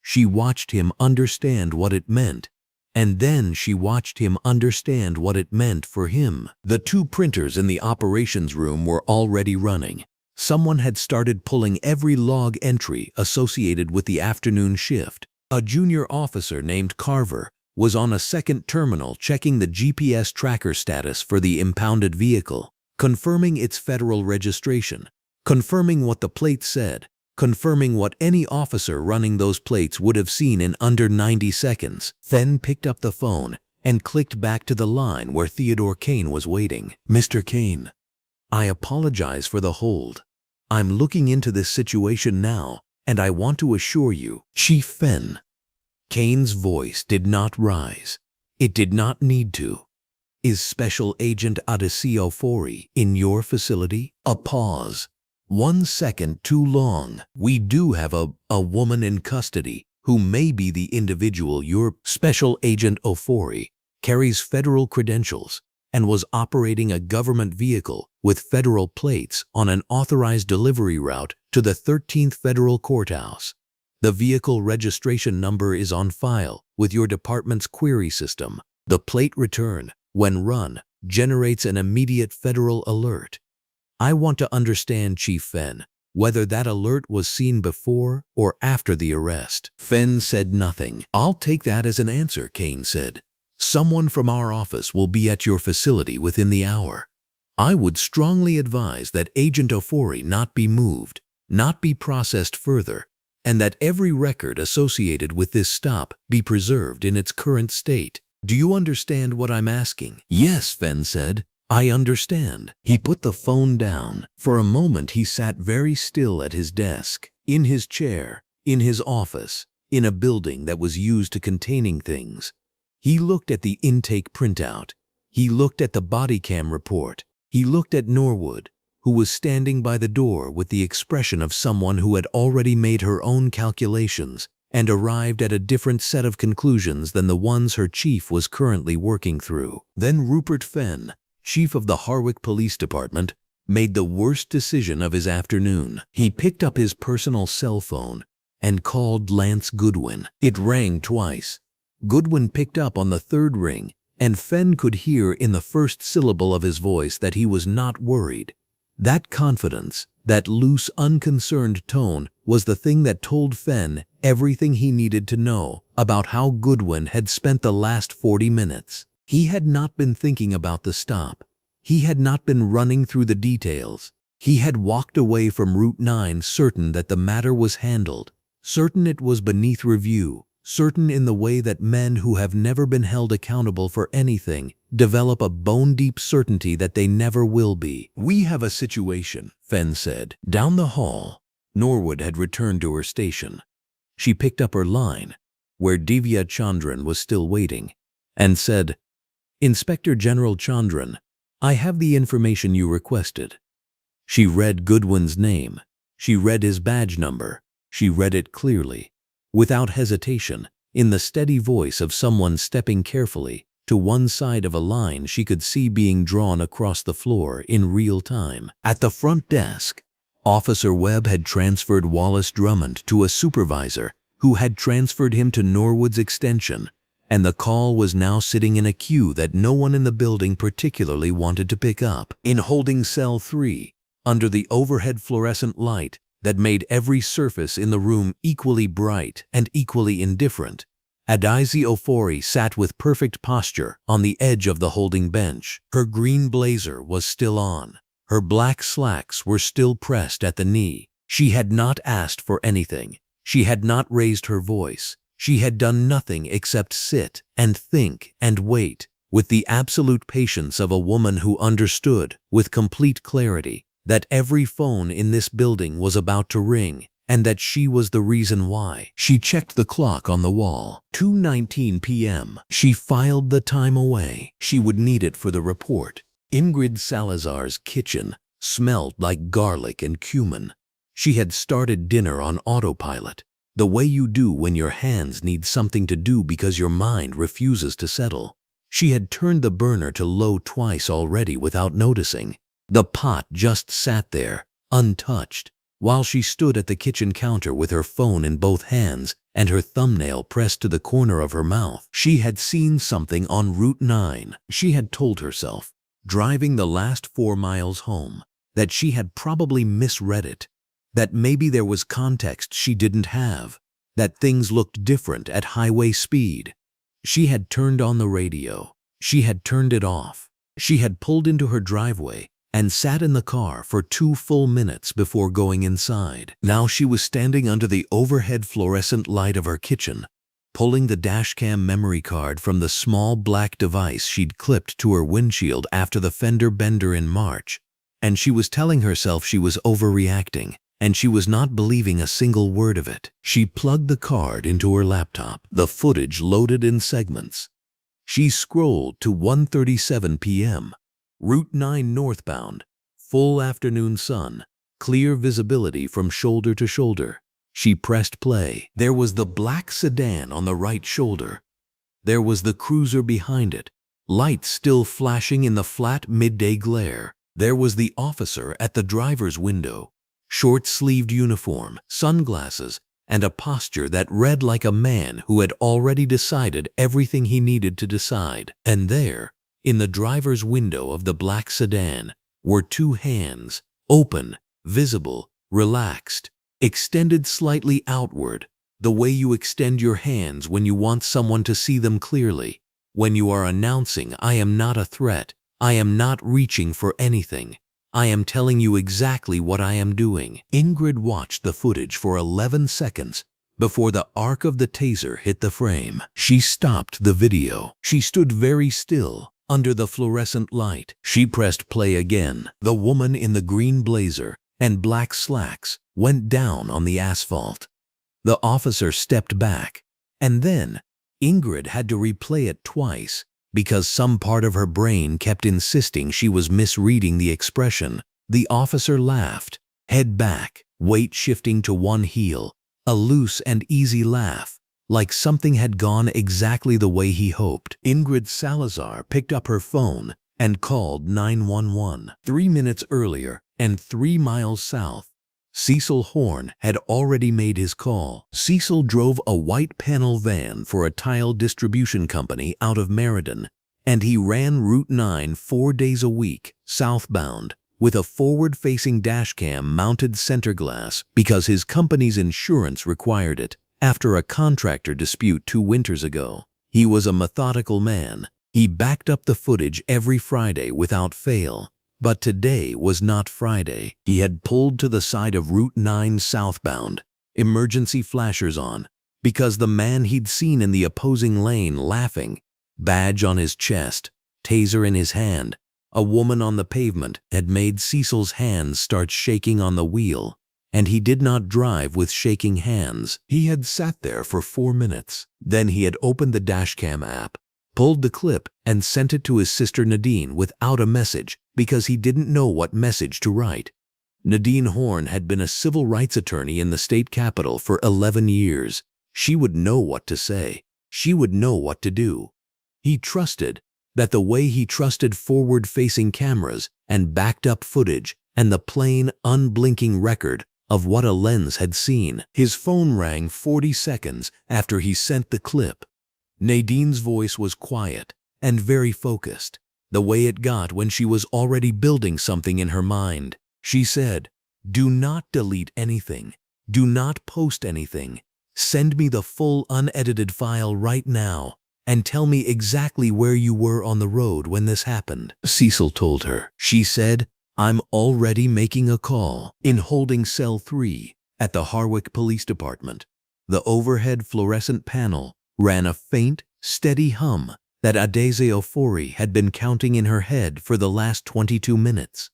She watched him understand what it meant. And then she watched him understand what it meant for him. The 2 printers in the operations room were already running. Someone had started pulling every log entry associated with the afternoon shift. A junior officer named Carver was on a second terminal checking the GPS tracker status for the impounded vehicle, confirming its federal registration, confirming what the plate said, confirming what any officer running those plates would have seen in under 90 seconds. Then picked up the phone and clicked back to the line where Theodore Kane was waiting. "Mr. Kane, I apologize for the hold. I'm looking into this situation now, and I want to assure you, Chief Fenn." Kane's voice did not rise. It did not need to. "Is Special Agent Adaeze Ofori in your facility?" A pause. 1 second too long. "We do have a woman in custody who may be the individual your..." Special Agent Ofori carries federal credentials and was operating a government vehicle with federal plates on an authorized delivery route to the 13th Federal Courthouse. The vehicle registration number is on file with your department's query system. The plate return, when run, generates an immediate federal alert. I want to understand, Chief Fenn, whether that alert was seen before or after the arrest." Fenn said nothing. "I'll take that as an answer," Kane said. "Someone from our office will be at your facility within the hour. I would strongly advise that Agent Ofori not be moved, not be processed further, and that every record associated with this stop be preserved in its current state. Do you understand what I'm asking?" "Yes," Fenn said. "I understand." He put the phone down. For a moment he sat very still at his desk, in his chair, in his office, in a building that was used to containing things. He looked at the intake printout. He looked at the bodycam report. He looked at Norwood, who was standing by the door with the expression of someone who had already made her own calculations and arrived at a different set of conclusions than the ones her chief was currently working through. Then Rupert Fenn, chief of the Harwick Police Department, made the worst decision of his afternoon. He picked up his personal cell phone and called Lance Goodwin. It rang twice. Goodwin picked up on the third ring, and Fenn could hear in the first syllable of his voice that he was not worried. That confidence, that loose, unconcerned tone, was the thing that told Fenn everything he needed to know about how Goodwin had spent the last 40 minutes. He had not been thinking about the stop. He had not been running through the details. He had walked away from Route 9 certain that the matter was handled, certain it was beneath review, certain in the way that men who have never been held accountable for anything develop a bone-deep certainty that they never will be. "We have a situation," Fenn said. Down the hall, Norwood had returned to her station. She picked up her line, where Divya Chandran was still waiting, and said, "Inspector General Chandran, I have the information you requested." She read Goodwin's name. She read his badge number. She read it clearly, without hesitation, in the steady voice of someone stepping carefully to one side of a line she could see being drawn across the floor in real time. At the front desk, Officer Webb had transferred Wallace Drummond to a supervisor who had transferred him to Norwood's extension, and the call was now sitting in a queue that no one in the building particularly wanted to pick up. In holding cell 3, under the overhead fluorescent light that made every surface in the room equally bright and equally indifferent, Adaeze Ofori sat with perfect posture on the edge of the holding bench. Her green blazer was still on. Her black slacks were still pressed at the knee. She had not asked for anything. She had not raised her voice. She had done nothing except sit and think and wait, with the absolute patience of a woman who understood, with complete clarity, that every phone in this building was about to ring, and that she was the reason why. She checked the clock on the wall. 2:19 p.m. She filed the time away. She would need it for the report. Ingrid Salazar's kitchen smelled like garlic and cumin. She had started dinner on autopilot, the way you do when your hands need something to do because your mind refuses to settle. She had turned the burner to low twice already without noticing. The pot just sat there, untouched, while she stood at the kitchen counter with her phone in both hands and her thumbnail pressed to the corner of her mouth. She had seen something on Route 9. She had told herself, driving the last 4 miles home, that she had probably misread it, that maybe there was context she didn't have, that things looked different at highway speed. She had turned on the radio. She had turned it off. She had pulled into her driveway and sat in the car for 2 full minutes before going inside. Now she was standing under the overhead fluorescent light of her kitchen, pulling the dashcam memory card from the small black device she'd clipped to her windshield after the fender bender in March, and she was telling herself she was overreacting, and she was not believing a single word of it. She plugged the card into her laptop. The footage loaded in segments. She scrolled to 1:37 p.m. Route 9 northbound, full afternoon sun, clear visibility from shoulder to shoulder. She pressed play. There was the black sedan on the right shoulder. There was the cruiser behind it, lights still flashing in the flat midday glare. There was the officer at the driver's window, short-sleeved uniform, sunglasses, and a posture that read like a man who had already decided everything he needed to decide. And there, in the driver's window of the black sedan, were 2 hands, open, visible, relaxed, extended slightly outward, the way you extend your hands when you want someone to see them clearly, when you are announcing, "I am not a threat, I am not reaching for anything, I am telling you exactly what I am doing." Ingrid watched the footage for 11 seconds before the arc of the taser hit the frame. She stopped the video. She stood very still under the fluorescent light. She pressed play again. The woman in the green blazer and black slacks went down on the asphalt. The officer stepped back, and then Ingrid had to replay it twice because some part of her brain kept insisting she was misreading the expression. The officer laughed, head back, weight shifting to one heel, a loose and easy laugh, like something had gone exactly the way he hoped. Ingrid Salazar picked up her phone and called 911. 3 minutes earlier and 3 miles south, Cecil Horn had already made his call. Cecil drove a white panel van for a tile distribution company out of Meriden, and he ran Route 9 4 days a week, southbound, with a forward-facing dashcam mounted center glass because his company's insurance required it after a contractor dispute 2 winters ago. He was a methodical man. He backed up the footage every Friday without fail. But today was not Friday. He had pulled to the side of Route 9 southbound, emergency flashers on, because the man he'd seen in the opposing lane laughing, badge on his chest, taser in his hand, a woman on the pavement, had made Cecil's hands start shaking on the wheel, and he did not drive with shaking hands. He had sat there for 4 minutes. Then he had opened the dashcam app, pulled the clip, and sent it to his sister Nadine without a message because he didn't know what message to write. Nadine Horn had been a civil rights attorney in the state capitol for 11 years. She would know what to say. She would know what to do. He trusted that the way he trusted forward-facing cameras and backed-up footage and the plain, unblinking record of what a lens had seen. His phone rang 40 seconds after he sent the clip. Nadine's voice was quiet and very focused, the way it got when she was already building something in her mind. She said, "Do not delete anything. Do not post anything. Send me the full unedited file right now and tell me exactly where you were on the road when this happened." Cecil told her. She said, "I'm already making a call." In holding cell 3 at the Harwick Police Department, the overhead fluorescent panel ran a faint, steady hum that Adaeze Ofori had been counting in her head for the last 22 minutes.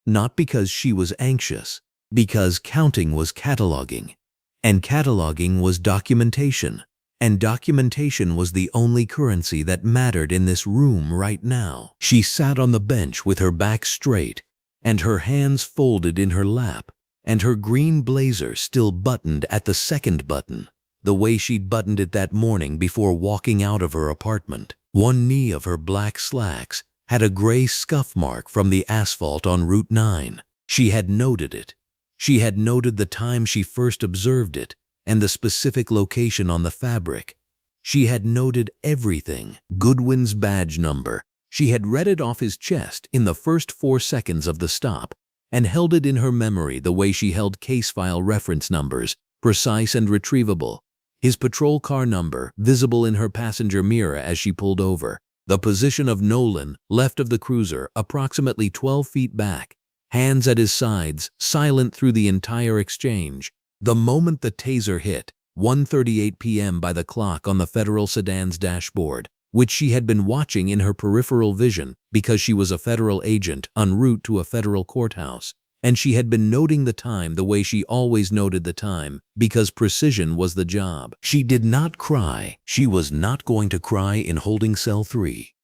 Not because she was anxious, because counting was cataloging, and cataloging was documentation, and documentation was the only currency that mattered in this room right now. She sat on the bench with her back straight, and her hands folded in her lap, and her green blazer still buttoned at the second button, the way she'd buttoned it that morning before walking out of her apartment. One knee of her black slacks had a gray scuff mark from the asphalt on Route 9. She had noted it. She had noted the time she first observed it and the specific location on the fabric. She had noted everything. Goodwin's badge number. She had read it off his chest in the first 4 seconds of the stop and held it in her memory the way she held case file reference numbers, precise and retrievable. His patrol car number, visible in her passenger mirror as she pulled over. The position of Nolan, left of the cruiser, approximately 12 feet back, hands at his sides, silent through the entire exchange. The moment the taser hit, 1:38 p.m. by the clock on the federal sedan's dashboard, which she had been watching in her peripheral vision because she was a federal agent en route to a federal courthouse, and she had been noting the time the way she always noted the time because precision was the job. She did not cry. She was not going to cry in holding cell 3.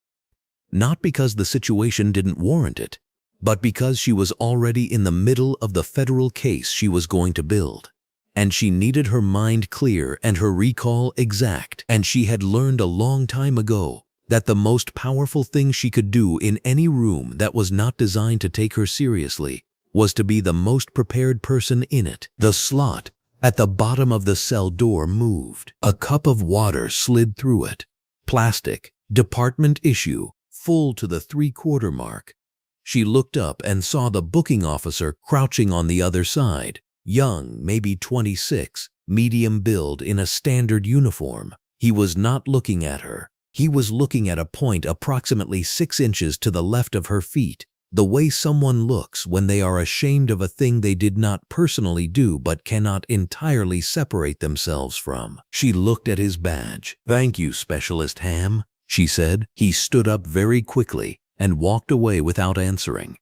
Not because the situation didn't warrant it, but because she was already in the middle of the federal case she was going to build. And she needed her mind clear and her recall exact. And she had learned a long time ago that the most powerful thing she could do in any room that was not designed to take her seriously was to be the most prepared person in it. The slot at the bottom of the cell door moved. A cup of water slid through it. Plastic, department issue, full to the 3/4 mark. She looked up and saw the booking officer crouching on the other side. Young, maybe 26, medium build in a standard uniform. He was not looking at her. He was looking at a point approximately 6 inches to the left of her feet, the way someone looks when they are ashamed of a thing they did not personally do but cannot entirely separate themselves from. She looked at his badge. "Thank you, Specialist Ham," she said. He stood up very quickly and walked away without answering.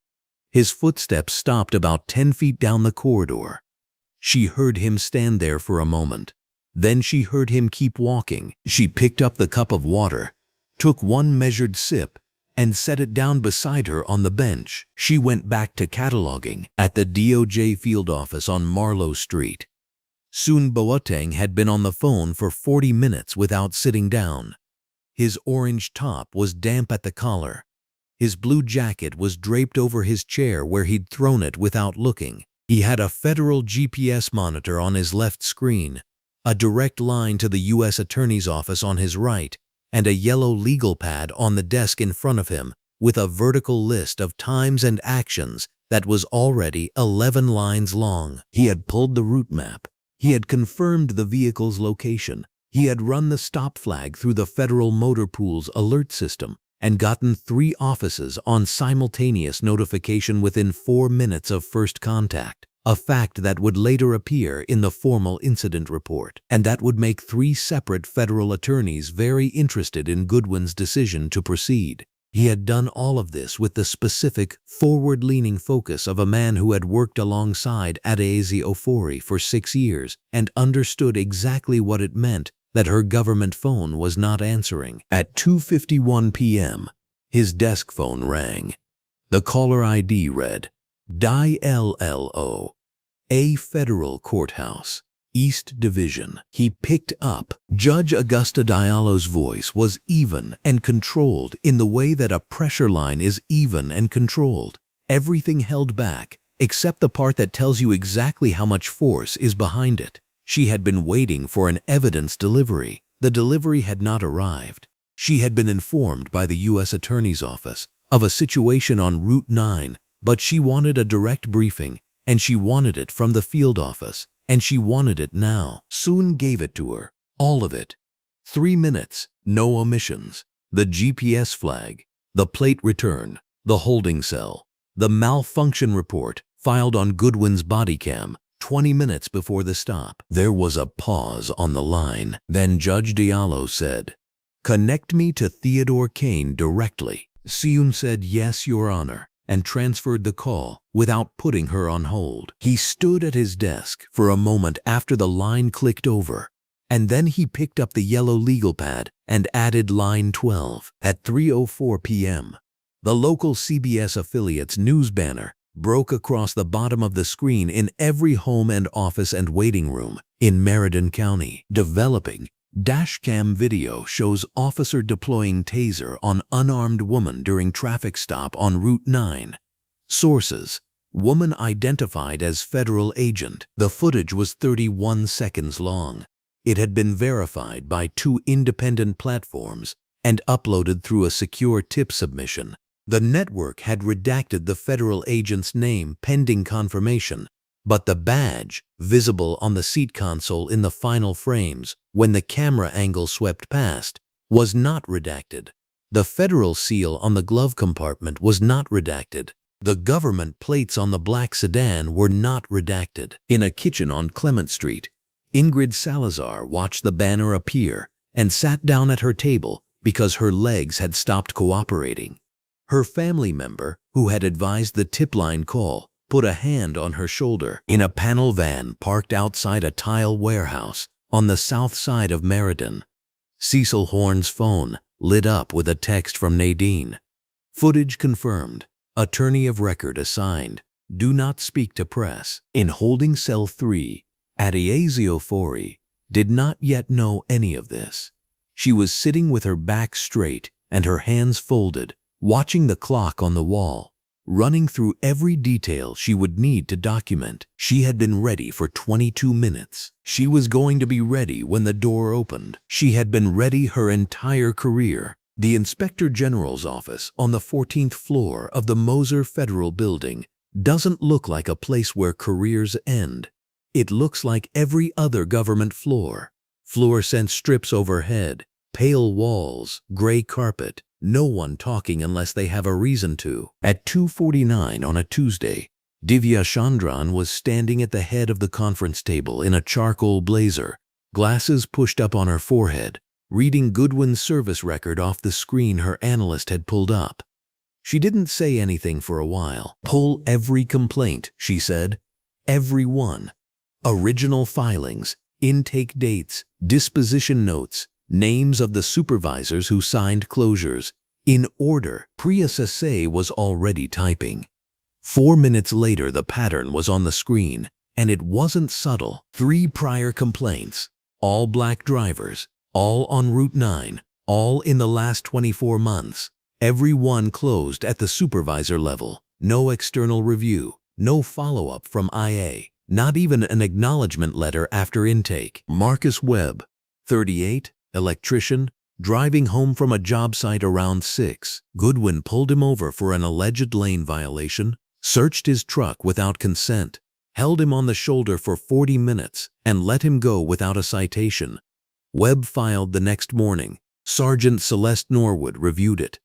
His footsteps stopped about 10 feet down the corridor. She heard him stand there for a moment. Then she heard him keep walking. She picked up the cup of water, took one measured sip, and set it down beside her on the bench. She went back to cataloging at the DOJ field office on Marlowe Street. Soon Boateng had been on the phone for 40 minutes without sitting down. His orange top was damp at the collar. His blue jacket was draped over his chair where he'd thrown it without looking. He had a federal GPS monitor on his left screen, a direct line to the U.S. Attorney's office on his right, and a yellow legal pad on the desk in front of him with a vertical list of times and actions that was already 11 lines long. He had pulled the route map. He had confirmed the vehicle's location. He had run the stop flag through the Federal Motor Pool's alert system and gotten 3 offices on simultaneous notification within 4 minutes of first contact, a fact that would later appear in the formal incident report, and that would make 3 separate federal attorneys very interested in Goodwin's decision to proceed. He had done all of this with the specific, forward-leaning focus of a man who had worked alongside Adaeze Ofori for 6 years and understood exactly what it meant that her government phone was not answering. At 2:51 p.m., his desk phone rang. The caller ID read, "DILLO, A Federal Courthouse, East Division." He picked up. Judge Augusta Diallo's voice was even and controlled in the way that a pressure line is even and controlled. Everything held back, except the part that tells you exactly how much force is behind it. She had been waiting for an evidence delivery. The delivery had not arrived. She had been informed by the U.S. Attorney's Office of a situation on Route 9, but she wanted a direct briefing, and she wanted it from the field office, and she wanted it now. Soon gave it to her, all of it. 3 minutes, no omissions. The GPS flag, the plate return, the holding cell, the malfunction report filed on Goodwin's bodycam 20 minutes before the stop. There was a pause on the line. Then Judge Diallo said, "Connect me to Theodore Kane directly." Siyun said, "Yes, Your Honor," and transferred the call without putting her on hold. He stood at his desk for a moment after the line clicked over, and then he picked up the yellow legal pad and added line 12. At 3:04 p.m., the local CBS affiliate's news banner broke across the bottom of the screen in every home and office and waiting room in Meriden County. Developing dashcam video shows officer deploying taser on unarmed woman during traffic stop on Route 9. Sources: woman identified as federal agent. The footage was 31 seconds long. It had been verified by 2 independent platforms and uploaded through a secure tip submission. The network had redacted the federal agent's name pending confirmation, but the badge, visible on the seat console in the final frames when the camera angle swept past, was not redacted. The federal seal on the glove compartment was not redacted. The government plates on the black sedan were not redacted. In a kitchen on Clement Street, Ingrid Salazar watched the banner appear and sat down at her table because her legs had stopped cooperating. Her family member, who had advised the tip line call, put a hand on her shoulder. In a panel van parked outside a tile warehouse on the south side of Meriden, Cecil Horn's phone lit up with a text from Nadine. Footage confirmed. Attorney of record assigned. Do not speak to press. In holding cell 3, Adaeze Ofori did not yet know any of this. She was sitting with her back straight and her hands folded, watching the clock on the wall, running through every detail she would need to document. She had been ready for 22 minutes. She was going to be ready when the door opened. She had been ready her entire career. The Inspector General's office on the 14th floor of the Moser Federal Building doesn't look like a place where careers end. It looks like every other government floor. Fluorescent strips overhead, pale walls, gray carpet, no one talking unless they have a reason to. At 2:49 on a Tuesday, Divya Chandran was standing at the head of the conference table in a charcoal blazer, glasses pushed up on her forehead, reading Goodwin's service record off the screen her analyst had pulled up. She didn't say anything for a while. "Pull every complaint," she said. "Every one. Original filings, intake dates, disposition notes, names of the supervisors who signed closures, in order." Priya Sase was already typing. 4 minutes later, the pattern was on the screen, and it wasn't subtle. 3 prior complaints, all black drivers, all on Route 9, all in the last 24 months. Every one closed at the supervisor level. No external review, No follow-up from IA, not even an acknowledgement letter after intake. Marcus Webb, 38, electrician, driving home from a job site around 6. Goodwin pulled him over for an alleged lane violation, searched his truck without consent, held him on the shoulder for 40 minutes, and let him go without a citation. Webb filed the next morning. Sergeant Celeste Norwood reviewed it.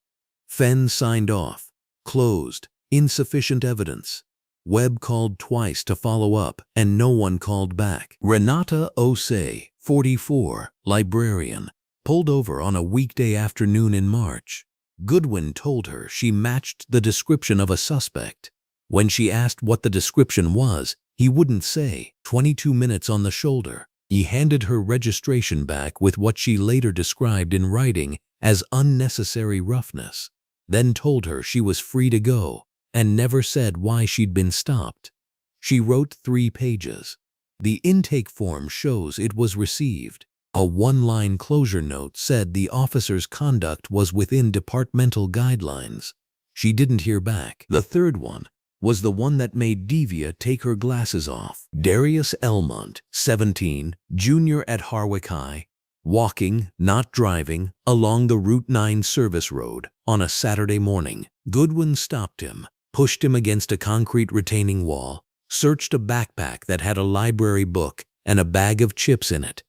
Fenn signed off. Closed. Insufficient evidence. Webb called twice to follow up, and no one called back. Renata Osei, 44, librarian, pulled over on a weekday afternoon in March. Goodwin told her she matched the description of a suspect. When she asked what the description was, he wouldn't say. 22 minutes on the shoulder. He handed her registration back with what she later described in writing as unnecessary roughness, then told her she was free to go, and never said why she'd been stopped. She wrote 3 pages. The intake form shows it was received. A one-line closure note said the officer's conduct was within departmental guidelines. She didn't hear back. The third one was the one that made Devia take her glasses off. Darius Elmont, 17, junior at Harwick High, walking, not driving, along the Route 9 service road on a Saturday morning. Goodwin stopped him, pushed him against a concrete retaining wall, searched a backpack that had a library book and a bag of chips in it.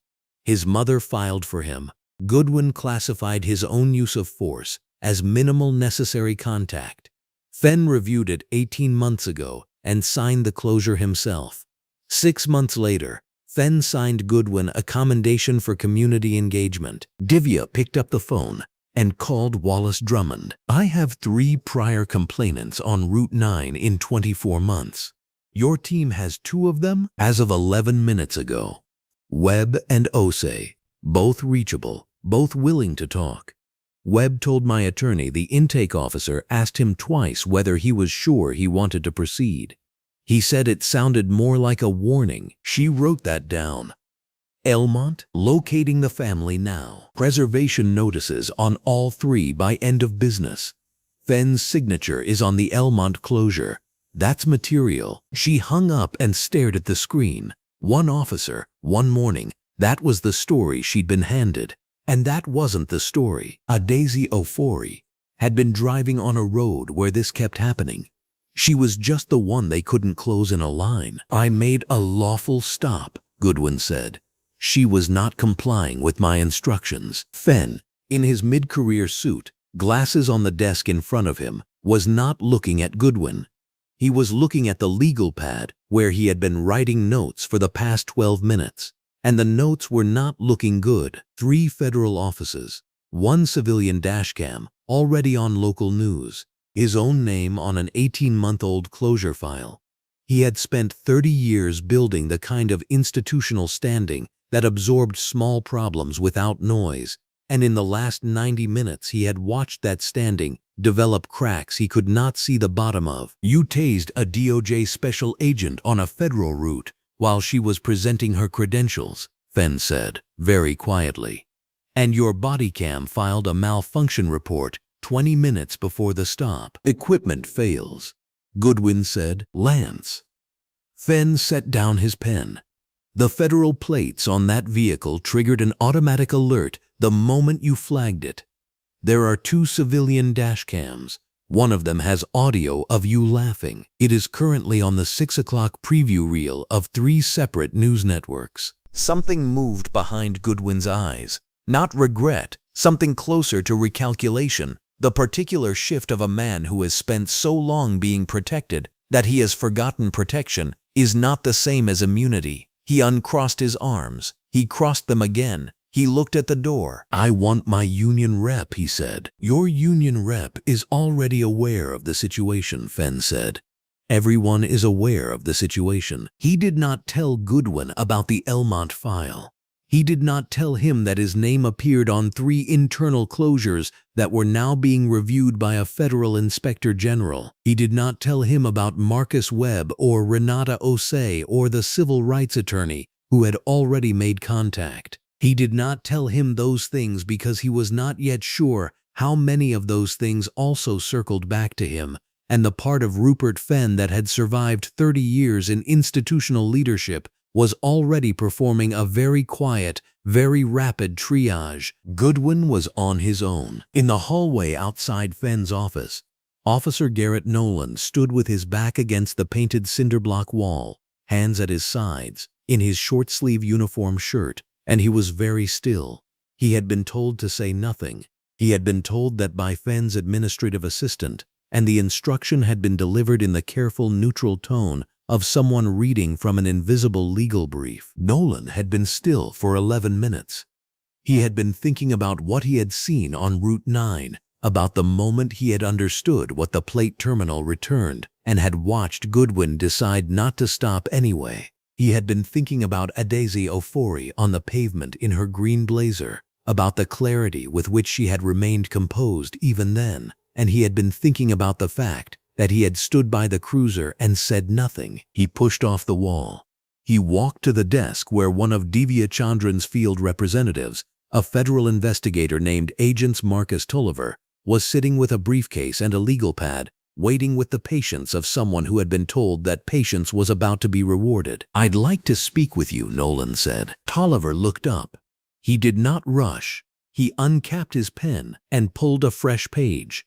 His mother filed for him. Goodwin classified his own use of force as minimal necessary contact. Fenn reviewed it 18 months ago and signed the closure himself. 6 months later, Fenn signed Goodwin a commendation for community engagement. Divya picked up the phone and called Wallace Drummond. "I have 3 prior complainants on Route 9 in 24 months. Your team has 2 of them as of 11 minutes ago. Webb and Osei, both reachable, both willing to talk." Webb told my attorney the intake officer asked him twice whether he was sure he wanted to proceed. He said it sounded more like a warning. She wrote that down. Elmont, locating the family now. Preservation notices on all 3 by end of business. Fenn's signature is on the Elmont closure. That's material. She hung up and stared at the screen. 1 officer, 1 morning. That was the story she'd been handed. And that wasn't the story. Adaeze Ofori had been driving on a road where this kept happening. She was just the one they couldn't close in a line. "I made a lawful stop," Goodwin said. "She was not complying with my instructions." Fenn, in his mid-career suit, glasses on the desk in front of him, was not looking at Goodwin. He was looking at the legal pad where he had been writing notes for the past 12 minutes. And the notes were not looking good. 3 federal offices, 1 civilian dashcam, already on local news, his own name on an 18-month-old closure file. He had spent 30 years building the kind of institutional standing that absorbed small problems without noise, and in the last 90 minutes he had watched that standing develop cracks he could not see the bottom of. "You tased a DOJ special agent on a federal route while she was presenting her credentials," Fenn said, very quietly. "And your bodycam filed a malfunction report 20 minutes before the stop. Equipment fails," Goodwin said. "Lance." Fenn set down his pen. "The federal plates on that vehicle triggered an automatic alert the moment you flagged it. There are 2 civilian dashcams. One of them has audio of you laughing. It is currently on the 6 o'clock preview reel of 3 separate news networks." Something moved behind Goodwin's eyes. Not regret, something closer to recalculation. The particular shift of a man who has spent so long being protected that he has forgotten protection is not the same as immunity. He uncrossed his arms. He crossed them again. He looked at the door. "I want my union rep," he said. "Your union rep is already aware of the situation," Fenn said. "Everyone is aware of the situation." He did not tell Goodwin about the Elmont file. He did not tell him that his name appeared on 3 internal closures that were now being reviewed by a federal inspector general. He did not tell him about Marcus Webb or Renata Osei or the civil rights attorney who had already made contact. He did not tell him those things because he was not yet sure how many of those things also circled back to him and the part of Rupert Fenn that had survived 30 years in institutional leadership was already performing a very quiet, very rapid triage. Goodwin was on his own. In the hallway outside Fenn's office, Officer Garrett Nolan stood with his back against the painted cinderblock wall, hands at his sides, in his short-sleeve uniform shirt, and he was very still. He had been told to say nothing. He had been told that by Fenn's administrative assistant, and the instruction had been delivered in the careful, neutral tone of someone reading from an invisible legal brief. Nolan had been still for 11 minutes. He had been thinking about what he had seen on Route 9, about the moment he had understood what the plate terminal returned, and had watched Goodwin decide not to stop anyway. He had been thinking about Adaeze Ofori on the pavement in her green blazer, about the clarity with which she had remained composed even then, and he had been thinking about the fact that he had stood by the cruiser and said nothing. He pushed off the wall. He walked to the desk where one of Divya Chandran's field representatives, a federal investigator named Agent Marcus Tulliver, was sitting with a briefcase and a legal pad, waiting with the patience of someone who had been told that patience was about to be rewarded. "I'd like to speak with you," Nolan said. Tulliver looked up. He did not rush. He uncapped his pen and pulled a fresh page.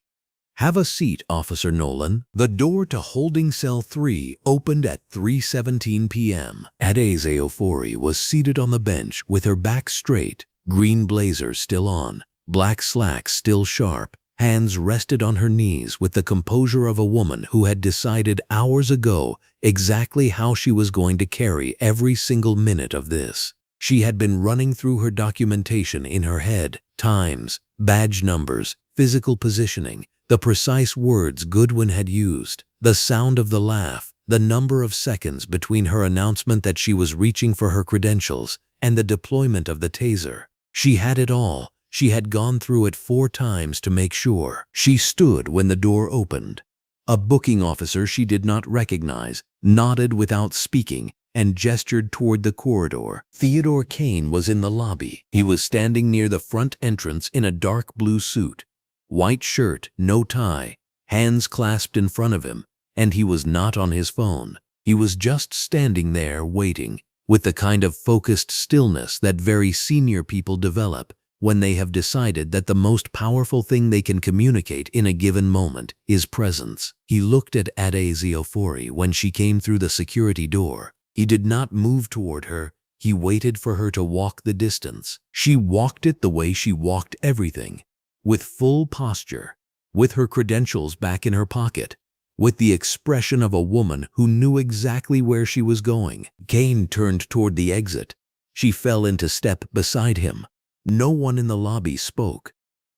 "Have a seat, Officer Nolan." The door to holding cell 3 opened at 3:17 p.m. Adaeze Ofori was seated on the bench with her back straight, green blazer still on, black slacks still sharp, hands rested on her knees with the composure of a woman who had decided hours ago exactly how she was going to carry every single minute of this. She had been running through her documentation in her head, times, badge numbers, physical positioning, the precise words Goodwin had used, the sound of the laugh, the number of seconds between her announcement that she was reaching for her credentials and the deployment of the taser. She had it all. She had gone through it 4 times to make sure. She stood when the door opened. A booking officer she did not recognize nodded without speaking and gestured toward the corridor. Theodore Kane was in the lobby. He was standing near the front entrance in a dark blue suit. White shirt, no tie, hands clasped in front of him, and he was not on his phone. He was just standing there waiting, with the kind of focused stillness that very senior people develop when they have decided that the most powerful thing they can communicate in a given moment is presence. He looked at Adaeze Ofori when she came through the security door. He did not move toward her. He waited for her to walk the distance. She walked it the way she walked everything, with full posture, with her credentials back in her pocket, with the expression of a woman who knew exactly where she was going. Kane turned toward the exit. She fell into step beside him. No one in the lobby spoke.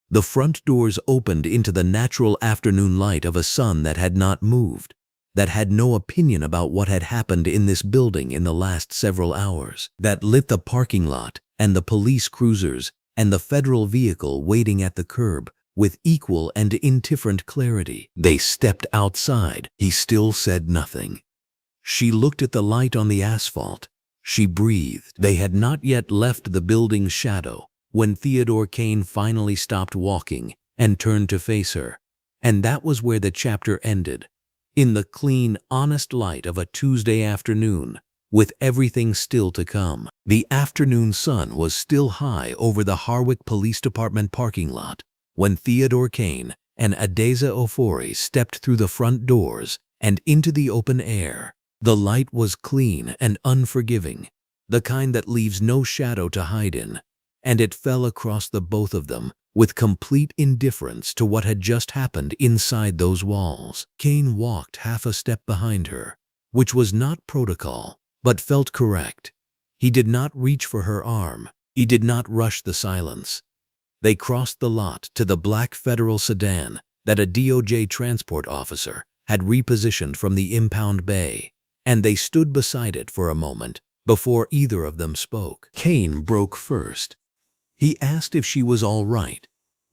The front doors opened into the natural afternoon light of a sun that had not moved, that had no opinion about what had happened in this building in the last several hours, that lit the parking lot and the police cruisers and the federal vehicle waiting at the curb with equal and indifferent clarity. They stepped outside. He still said nothing. She looked at the light on the asphalt. She breathed. They had not yet left the building's shadow when Theodore Kane finally stopped walking and turned to face her. And that was where the chapter ended, in the clean, honest light of a Tuesday afternoon, with everything still to come. The afternoon sun was still high over the Harwick Police Department parking lot when Theodore Kane and Adaeze Ofori stepped through the front doors and into the open air. The light was clean and unforgiving, the kind that leaves no shadow to hide in, and it fell across the both of them with complete indifference to what had just happened inside those walls. Kane walked half a step behind her, which was not protocol, but felt correct. He did not reach for her arm. He did not rush the silence. They crossed the lot to the black federal sedan that a DOJ transport officer had repositioned from the impound bay, and they stood beside it for a moment before either of them spoke. Kane broke first. He asked if she was all right.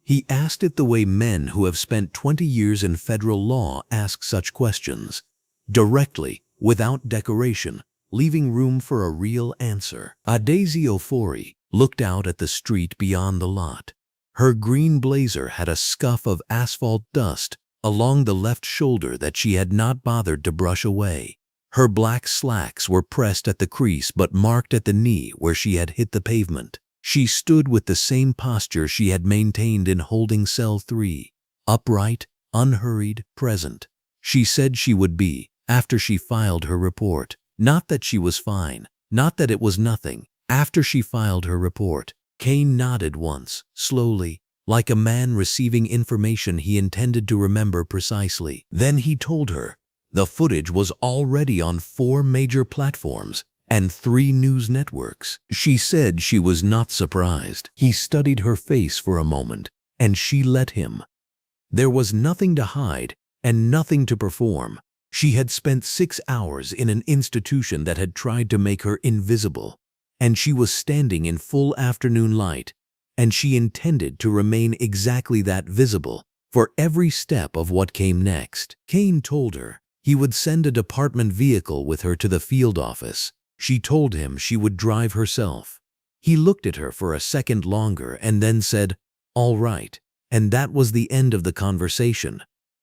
He asked it the way men who have spent 20 years in federal law ask such questions, directly, without decoration, leaving room for a real answer. Adaeze Ofori looked out at the street beyond the lot. Her green blazer had a scuff of asphalt dust along the left shoulder that she had not bothered to brush away. Her black slacks were pressed at the crease but marked at the knee where she had hit the pavement. She stood with the same posture she had maintained in holding cell 3, upright, unhurried, present. She said she would be, after she filed her report. Not that she was fine, not that it was nothing. After she filed her report, Kane nodded once, slowly, like a man receiving information he intended to remember precisely. Then he told her the footage was already on 4 major platforms and 3 news networks. She said she was not surprised. He studied her face for a moment, and she let him. There was nothing to hide and nothing to perform. She had spent 6 hours in an institution that had tried to make her invisible, and she was standing in full afternoon light, and she intended to remain exactly that, visible for every step of what came next. Kane told her he would send a department vehicle with her to the field office. She told him she would drive herself. He looked at her for a second longer and then said, "All right," and that was the end of the conversation.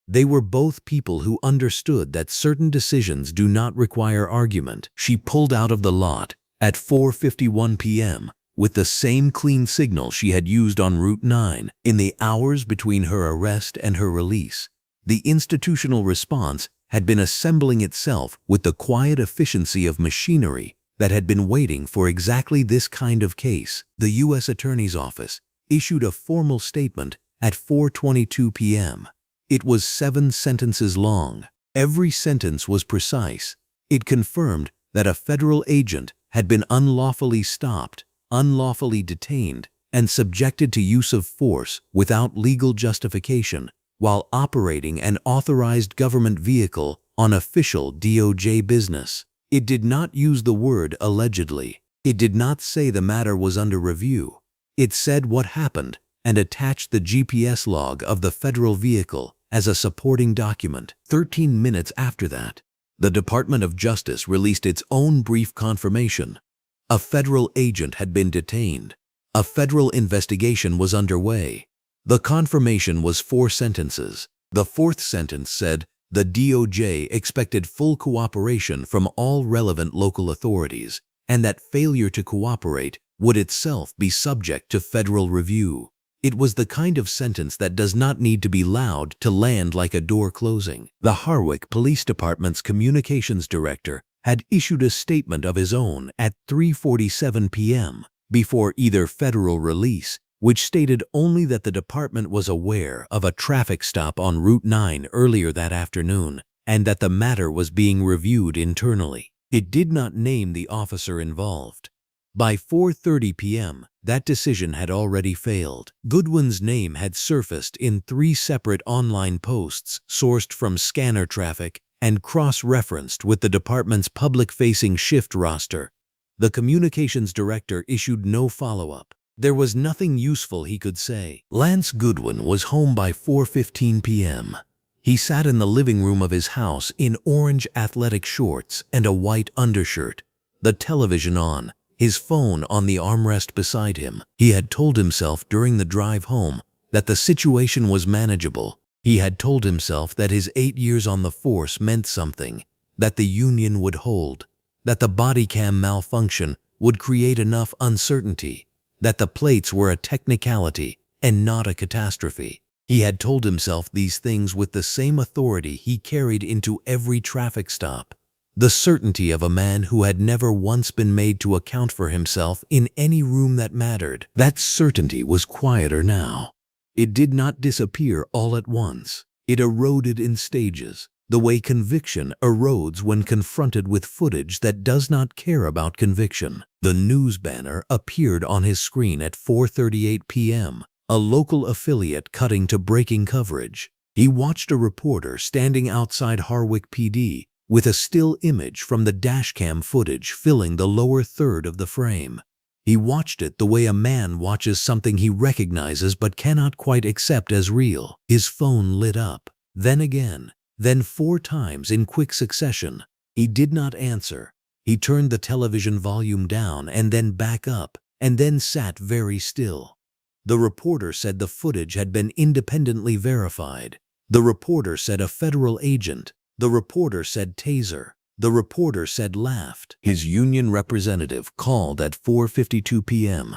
They were both people who understood that certain decisions do not require argument. She pulled out of the lot at 4:51 p.m. with the same clean signal she had used on Route 9 in the hours between her arrest and her release. The institutional response had been assembling itself with the quiet efficiency of machinery that had been waiting for exactly this kind of case. The U.S. Attorney's Office issued a formal statement at 4:22 p.m. It was 7 sentences long. Every sentence was precise. It confirmed that a federal agent had been unlawfully stopped, unlawfully detained, and subjected to use of force without legal justification while operating an authorized government vehicle on official DOJ business. It did not use the word allegedly. It did not say the matter was under review. It said what happened and attached the GPS log of the federal vehicle as a supporting document. 13 minutes after that, the Department of Justice released its own brief confirmation. A federal agent had been detained. A federal investigation was underway. The confirmation was 4 sentences. The 4th sentence said the DOJ expected full cooperation from all relevant local authorities, and that failure to cooperate would itself be subject to federal review. It was the kind of sentence that does not need to be loud to land like a door closing. The Harwick Police Department's communications director had issued a statement of his own at 3:47 p.m. before either federal release, which stated only that the department was aware of a traffic stop on Route 9 earlier that afternoon and that the matter was being reviewed internally. It did not name the officer involved. By 4:30 p.m., that decision had already failed. Goodwin's name had surfaced in 3 separate online posts sourced from scanner traffic and cross-referenced with the department's public-facing shift roster. The communications director issued no follow-up. There was nothing useful he could say. Lance Goodwin was home by 4:15 p.m. He sat in the living room of his house in orange athletic shorts and a white undershirt, the television on, his phone on the armrest beside him. He had told himself during the drive home that the situation was manageable. He had told himself that his 8 years on the force meant something, that the union would hold, that the bodycam malfunction would create enough uncertainty, that the plates were a technicality and not a catastrophe. He had told himself these things with the same authority he carried into every traffic stop. The certainty of a man who had never once been made to account for himself in any room that mattered. That certainty was quieter now. It did not disappear all at once. It eroded in stages, the way conviction erodes when confronted with footage that does not care about conviction. The news banner appeared on his screen at 4:38 p.m., a local affiliate cutting to breaking coverage. He watched a reporter standing outside Harwick PD with a still image from the dashcam footage filling the lower third of the frame. He watched it the way a man watches something he recognizes but cannot quite accept as real. His phone lit up, then again, then 4 times in quick succession. He did not answer. He turned the television volume down and then back up, and then sat very still. The reporter said the footage had been independently verified. The reporter said a federal agent. The reporter said taser. The reporter said laughed. His union representative called at 4:52 p.m.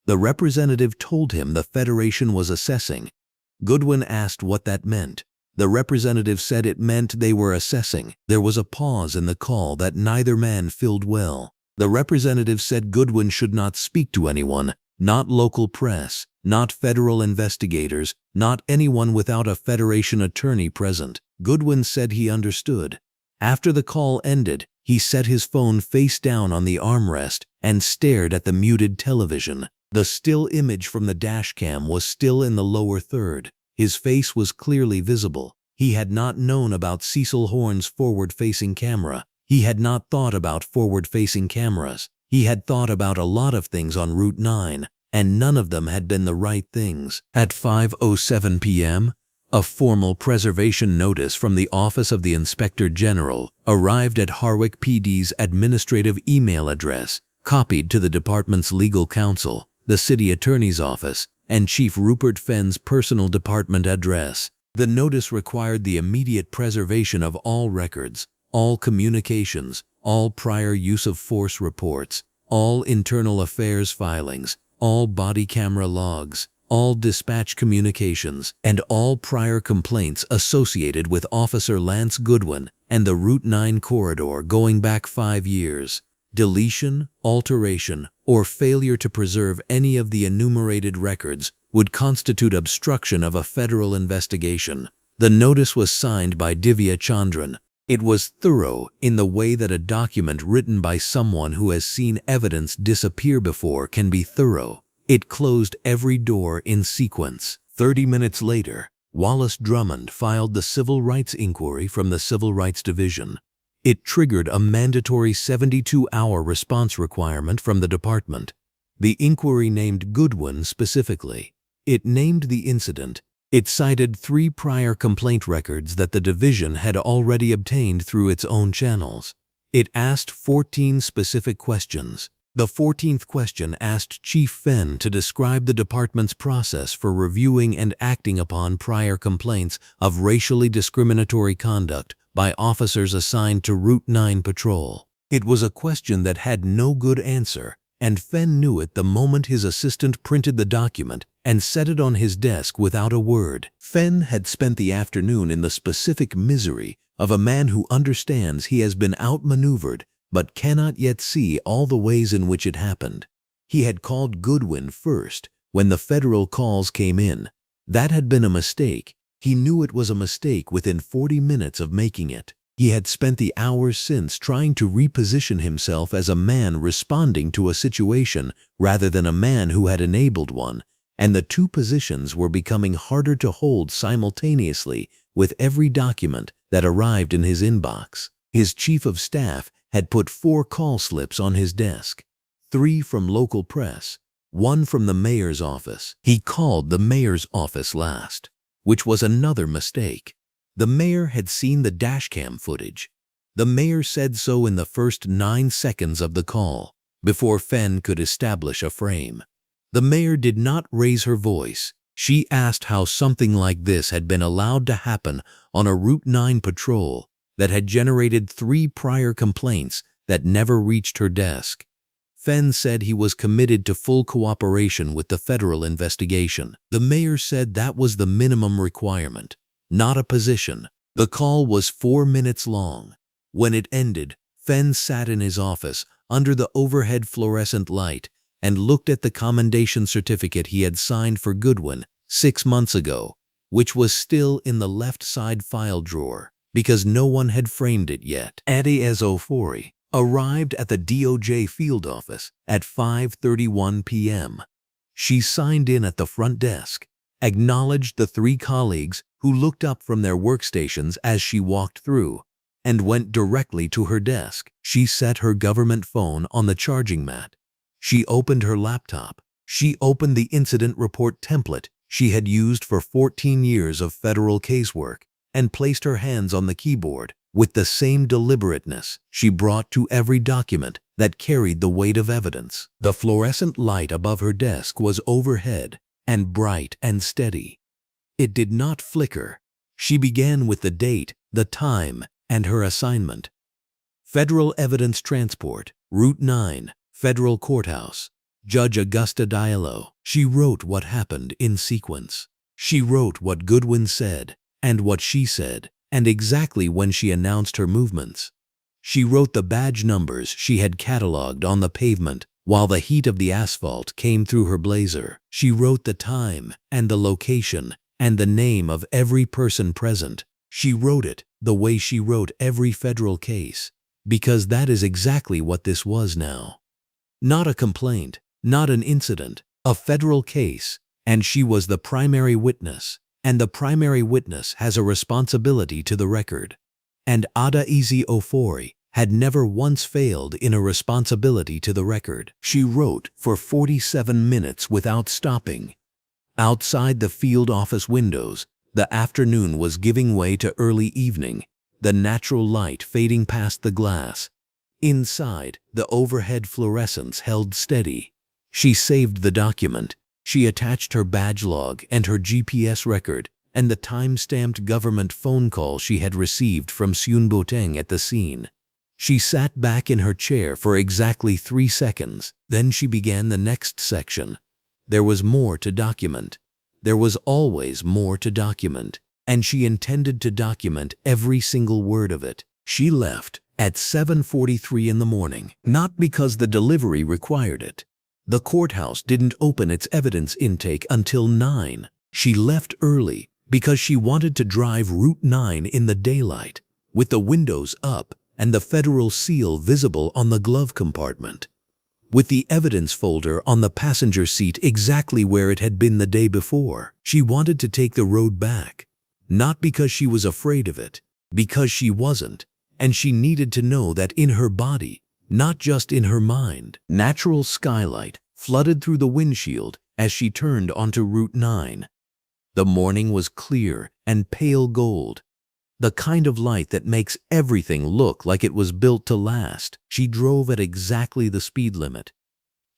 The representative told him the Federation was assessing. Goodwin asked what that meant. The representative said it meant they were assessing. There was a pause in the call that neither man filled well. The representative said Goodwin should not speak to anyone, not local press, not federal investigators, not anyone without a Federation attorney present. Goodwin said he understood. After the call ended, he set his phone face down on the armrest and stared at the muted television. The still image from the dashcam was still in the lower third. His face was clearly visible. He had not known about Cecil Horn's forward-facing camera. He had not thought about forward-facing cameras. He had thought about a lot of things on Route 9, and none of them had been the right things. At 5:07 p.m., a formal preservation notice from the Office of the Inspector General arrived at Harwick PD's administrative email address, copied to the department's legal counsel, the city attorney's office, and Chief Rupert Fenn's personal department address. The notice required the immediate preservation of all records, all communications, all prior use of force reports, all internal affairs filings, all body camera logs, all dispatch communications, and all prior complaints associated with Officer Lance Goodwin and the Route 9 corridor going back 5 years. Deletion, alteration, or failure to preserve any of the enumerated records would constitute obstruction of a federal investigation. The notice was signed by Divya Chandran. It was thorough in the way that a document written by someone who has seen evidence disappear before can be thorough. It closed every door in sequence. 30 minutes later, Wallace Drummond filed the Civil Rights Inquiry from the Civil Rights Division. It triggered a mandatory 72-hour response requirement from the department. The inquiry named Goodwin specifically. It named the incident. It cited 3 prior complaint records that the division had already obtained through its own channels. It asked 14 specific questions. The 14th question asked Chief Fenn to describe the department's process for reviewing and acting upon prior complaints of racially discriminatory conduct by officers assigned to Route 9 patrol. It was a question that had no good answer, and Fenn knew it the moment his assistant printed the document and set it on his desk without a word. Fenn had spent the afternoon in the specific misery of a man who understands he has been outmaneuvered but cannot yet see all the ways in which it happened. He had called Goodwin first when the federal calls came in. That had been a mistake. He knew it was a mistake within 40 minutes of making it. He had spent the hours since trying to reposition himself as a man responding to a situation rather than a man who had enabled one, and the two positions were becoming harder to hold simultaneously with every document that arrived in his inbox. His chief of staff had put 4 call slips on his desk, 3 from local press, 1 from the mayor's office. He called the mayor's office last, which was another mistake. The mayor had seen the dashcam footage. The mayor said so in the first 9 seconds of the call, before Fenn could establish a frame. The mayor did not raise her voice. She asked how something like this had been allowed to happen on a Route 9 patrol that had generated 3 prior complaints that never reached her desk. Fenn said he was committed to full cooperation with the federal investigation. The mayor said that was the minimum requirement, not a position. The call was 4 minutes long. When it ended, Fenn sat in his office under the overhead fluorescent light and looked at the commendation certificate he had signed for Goodwin 6 months ago, which was still in the left side file drawer because no one had framed it yet. Adaeze Ofori arrived at the DOJ field office at 5:31 p.m. She signed in at the front desk, acknowledged the 3 colleagues who looked up from their workstations as she walked through, and went directly to her desk. She set her government phone on the charging mat. She opened her laptop. She opened the incident report template she had used for 14 years of federal casework and placed her hands on the keyboard with the same deliberateness she brought to every document that carried the weight of evidence. The fluorescent light above her desk was overhead and bright and steady. It did not flicker. She began with the date, the time, and her assignment. Federal Evidence Transport, Route 9, Federal Courthouse, Judge Augusta Diallo. She wrote what happened in sequence. She wrote what Goodwin said, and what she said, and exactly when she announced her movements. She wrote the badge numbers she had catalogued on the pavement while the heat of the asphalt came through her blazer. She wrote the time and the location and the name of every person present. She wrote it the way she wrote every federal case, because that is exactly what this was now. Not a complaint, not an incident, a federal case, and she was the primary witness, and the primary witness has a responsibility to the record. And Adaeze Ofori had never once failed in a responsibility to the record. She wrote for 47 minutes without stopping. Outside the field office windows, the afternoon was giving way to early evening, the natural light fading past the glass. Inside, the overhead fluorescence held steady. She saved the document. She attached her badge log and her GPS record and the time-stamped government phone call she had received from Seun Boteng at the scene. She sat back in her chair for exactly 3 seconds. Then she began the next section. There was more to document. There was always more to document, and she intended to document every single word of it. She left at 7:43 in the morning, not because the delivery required it. The courthouse didn't open its evidence intake until 9. She left early because she wanted to drive Route 9 in the daylight, with the windows up and the federal seal visible on the glove compartment, with the evidence folder on the passenger seat exactly where it had been the day before. She wanted to take the road back, not because she was afraid of it, because she wasn't, and she needed to know that in her body, not just in her mind. Natural skylight flooded through the windshield as she turned onto Route 9. The morning was clear and pale gold, the kind of light that makes everything look like it was built to last. She drove at exactly the speed limit.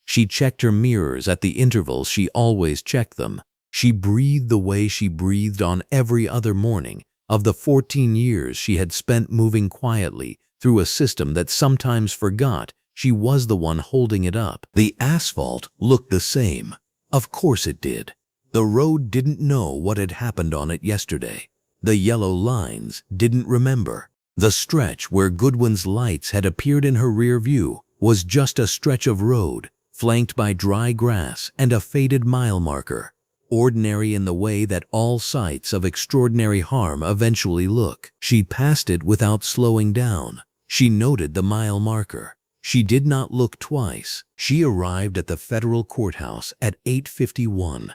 She checked her mirrors at the intervals she always checked them. She breathed the way she breathed on every other morning of the 14 years she had spent moving quietly through a system that sometimes forgot she was the one holding it up. The asphalt looked the same. Of course it did. The road didn't know what had happened on it yesterday. The yellow lines didn't remember. The stretch where Goodwin's lights had appeared in her rear view was just a stretch of road, flanked by dry grass and a faded mile marker, ordinary in the way that all sights of extraordinary harm eventually look. She passed it without slowing down. She noted the mile marker. She did not look twice. She arrived at the federal courthouse at 8:51.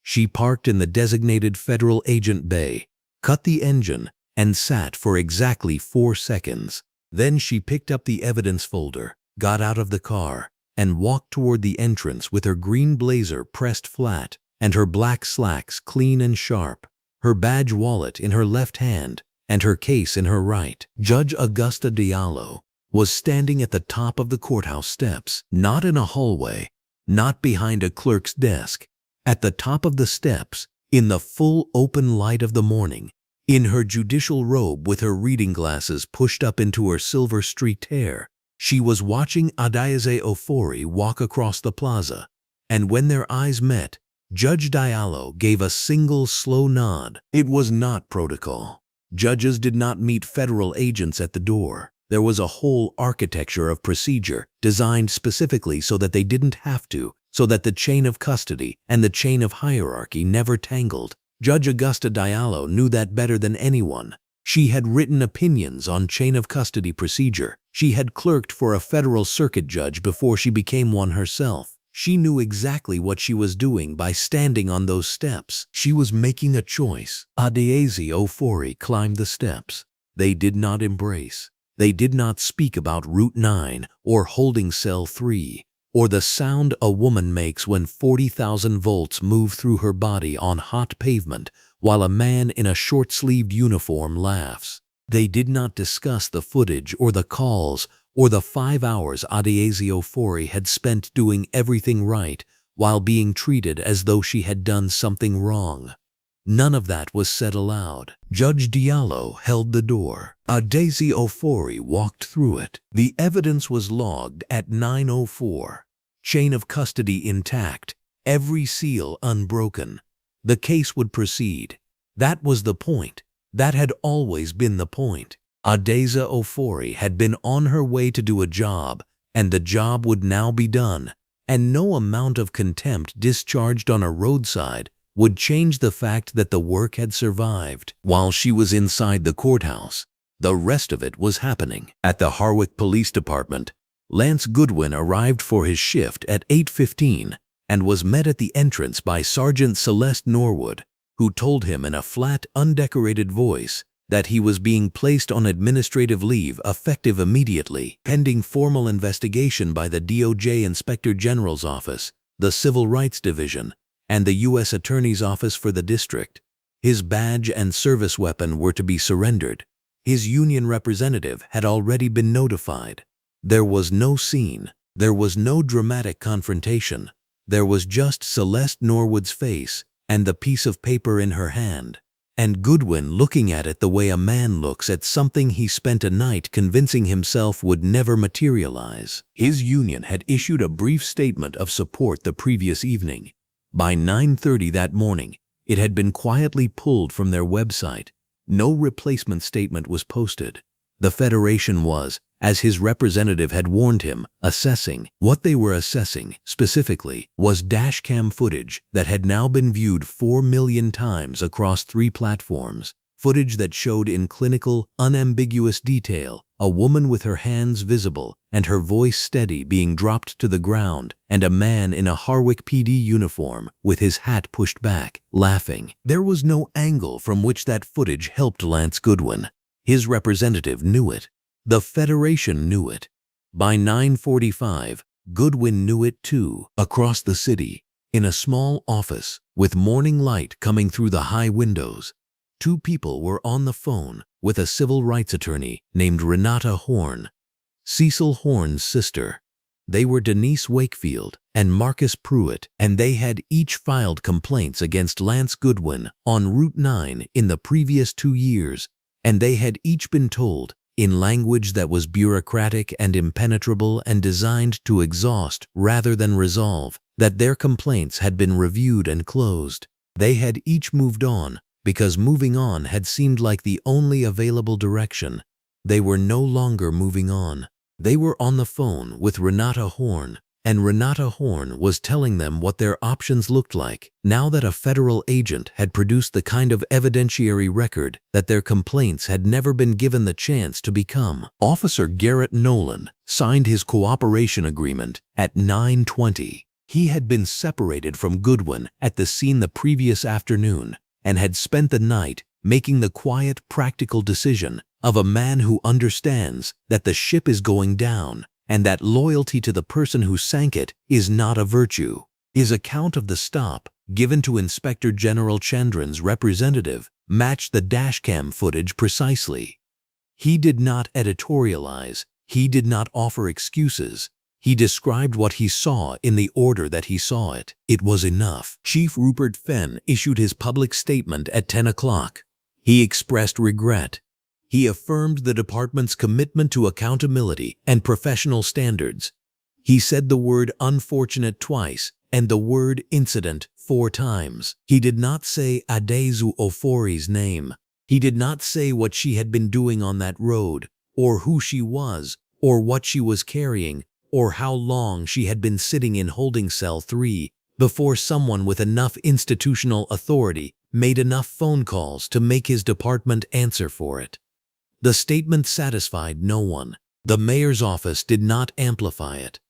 She parked in the designated federal agent bay, cut the engine, and sat for exactly 4 seconds. Then she picked up the evidence folder, got out of the car, and walked toward the entrance with her green blazer pressed flat and her black slacks clean and sharp, her badge wallet in her left hand and her case in her right. Judge Augusta Diallo was standing at the top of the courthouse steps, not in a hallway, not behind a clerk's desk, at the top of the steps, in the full open light of the morning, in her judicial robe with her reading glasses pushed up into her silver-streaked hair. She was watching Adaeze Ofori walk across the plaza, and when their eyes met, Judge Diallo gave a single slow nod. It was not protocol. Judges did not meet federal agents at the door. There was a whole architecture of procedure designed specifically so that they didn't have to, so that the chain of custody and the chain of hierarchy never tangled. Judge Augusta Diallo knew that better than anyone. She had written opinions on chain of custody procedure. She had clerked for a federal circuit judge before she became one herself. She knew exactly what she was doing by standing on those steps. She was making a choice. Adaeze Ofori climbed the steps. They did not embrace. They did not speak about Route 9 or holding cell 3 or the sound a woman makes when 40,000 volts move through her body on hot pavement while a man in a short-sleeved uniform laughs. They did not discuss the footage or the calls or the 5 hours Adaeze Ofori had spent doing everything right while being treated as though she had done something wrong. None of that was said aloud. Judge Diallo held the door. Adaeze Ofori walked through it. The evidence was logged at 9:04. Chain of custody intact, every seal unbroken. The case would proceed. That was the point. That had always been the point. Adaeze Ofori had been on her way to do a job, and the job would now be done, and no amount of contempt discharged on a roadside would change the fact that the work had survived. While she was inside the courthouse, the rest of it was happening. At the Harwick Police Department, Lance Goodwin arrived for his shift at 8:15 and was met at the entrance by Sergeant Celeste Norwood, who told him in a flat, undecorated voice that he was being placed on administrative leave effective immediately, pending formal investigation by the DOJ Inspector General's office, the Civil Rights Division, and the U.S. Attorney's Office for the district. His badge and service weapon were to be surrendered. His union representative had already been notified. There was no scene. There was no dramatic confrontation. There was just Celeste Norwood's face and the piece of paper in her hand, and Goodwin looking at it the way a man looks at something he spent a night convincing himself would never materialize. His union had issued a brief statement of support the previous evening. By 9:30 that morning, it had been quietly pulled from their website. No replacement statement was posted. The Federation was, as his representative had warned him, assessing. What they were assessing, specifically, was dashcam footage that had now been viewed 4 million times across 3 platforms. Footage that showed in clinical, unambiguous detail a woman with her hands visible and her voice steady being dropped to the ground, and a man in a Harwick PD uniform with his hat pushed back, laughing. There was no angle from which that footage helped Lance Goodwin. His representative knew it. The Federation knew it. By 9:45, Goodwin knew it too. Across the city, in a small office, with morning light coming through the high windows, 2 people were on the phone with a civil rights attorney named Renata Horn, Cecil Horn's sister. They were Denise Wakefield and Marcus Pruitt, and they had each filed complaints against Lance Goodwin on Route 9 in the previous 2 years, and they had each been told, in language that was bureaucratic and impenetrable and designed to exhaust rather than resolve, that their complaints had been reviewed and closed. They had each moved on, because moving on had seemed like the only available direction. They were no longer moving on. They were on the phone with Renata Horn, and Renata Horn was telling them what their options looked like now that a federal agent had produced the kind of evidentiary record that their complaints had never been given the chance to become. Officer Garrett Nolan signed his cooperation agreement at 9:20. He had been separated from Goodwin at the scene the previous afternoon and had spent the night making the quiet, practical decision of a man who understands that the ship is going down and that loyalty to the person who sank it is not a virtue. His account of the stop, given to Inspector General Chandran's representative, matched the dashcam footage precisely. He did not editorialize. He did not offer excuses. He described what he saw in the order that he saw it. It was enough. Chief Rupert Fenn issued his public statement at 10 o'clock. He expressed regret. He affirmed the department's commitment to accountability and professional standards. He said the word unfortunate twice and the word incident 4 times. He did not say Adaeze Ofori's name. He did not say what she had been doing on that road, or who she was, or what she was carrying, or how long she had been sitting in holding cell 3 before someone with enough institutional authority made enough phone calls to make his department answer for it. The statement satisfied no one. The mayor's office did not amplify it.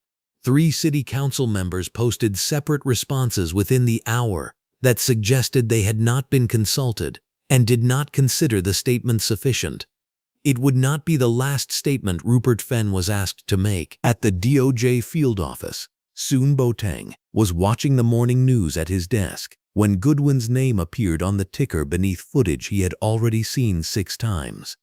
3 city council members posted separate responses within the hour that suggested they had not been consulted and did not consider the statement sufficient. It would not be the last statement Rupert Fenn was asked to make. At the DOJ field office, Soon Boateng was watching the morning news at his desk when Goodwin's name appeared on the ticker beneath footage he had already seen 6 times.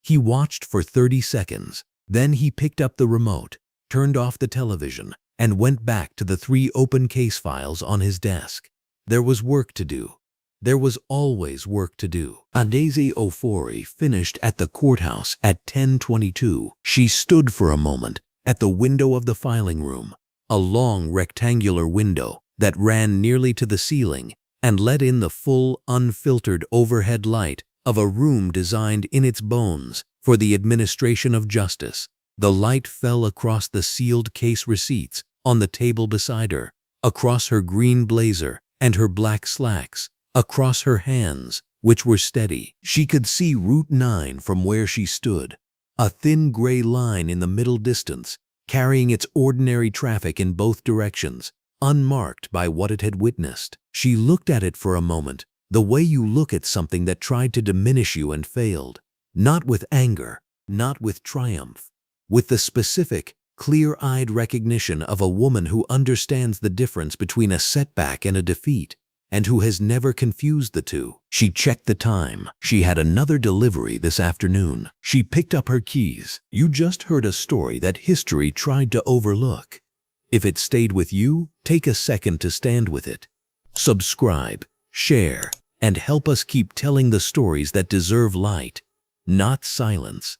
He watched for 30 seconds. Then he picked up the remote, turned off the television, and went back to the 3 open case files on his desk. There was work to do. There was always work to do. Adaeze Ofori finished at the courthouse at 10:22. She stood for a moment at the window of the filing room, a long rectangular window that ran nearly to the ceiling and let in the full, unfiltered overhead light of a room designed in its bones for the administration of justice. The light fell across the sealed case receipts on the table beside her, across her green blazer and her black slacks, across her hands, which were steady. She could see Route 9 from where she stood, a thin gray line in the middle distance, carrying its ordinary traffic in both directions, unmarked by what it had witnessed. She looked at it for a moment, the way you look at something that tried to diminish you and failed. Not with anger, not with triumph, with the specific, clear-eyed recognition of a woman who understands the difference between a setback and a defeat, and who has never confused the two. She checked the time. She had another delivery this afternoon. She picked up her keys. You just heard a story that history tried to overlook. If it stayed with you, take a second to stand with it. Subscribe, share, and help us keep telling the stories that deserve light, not silence.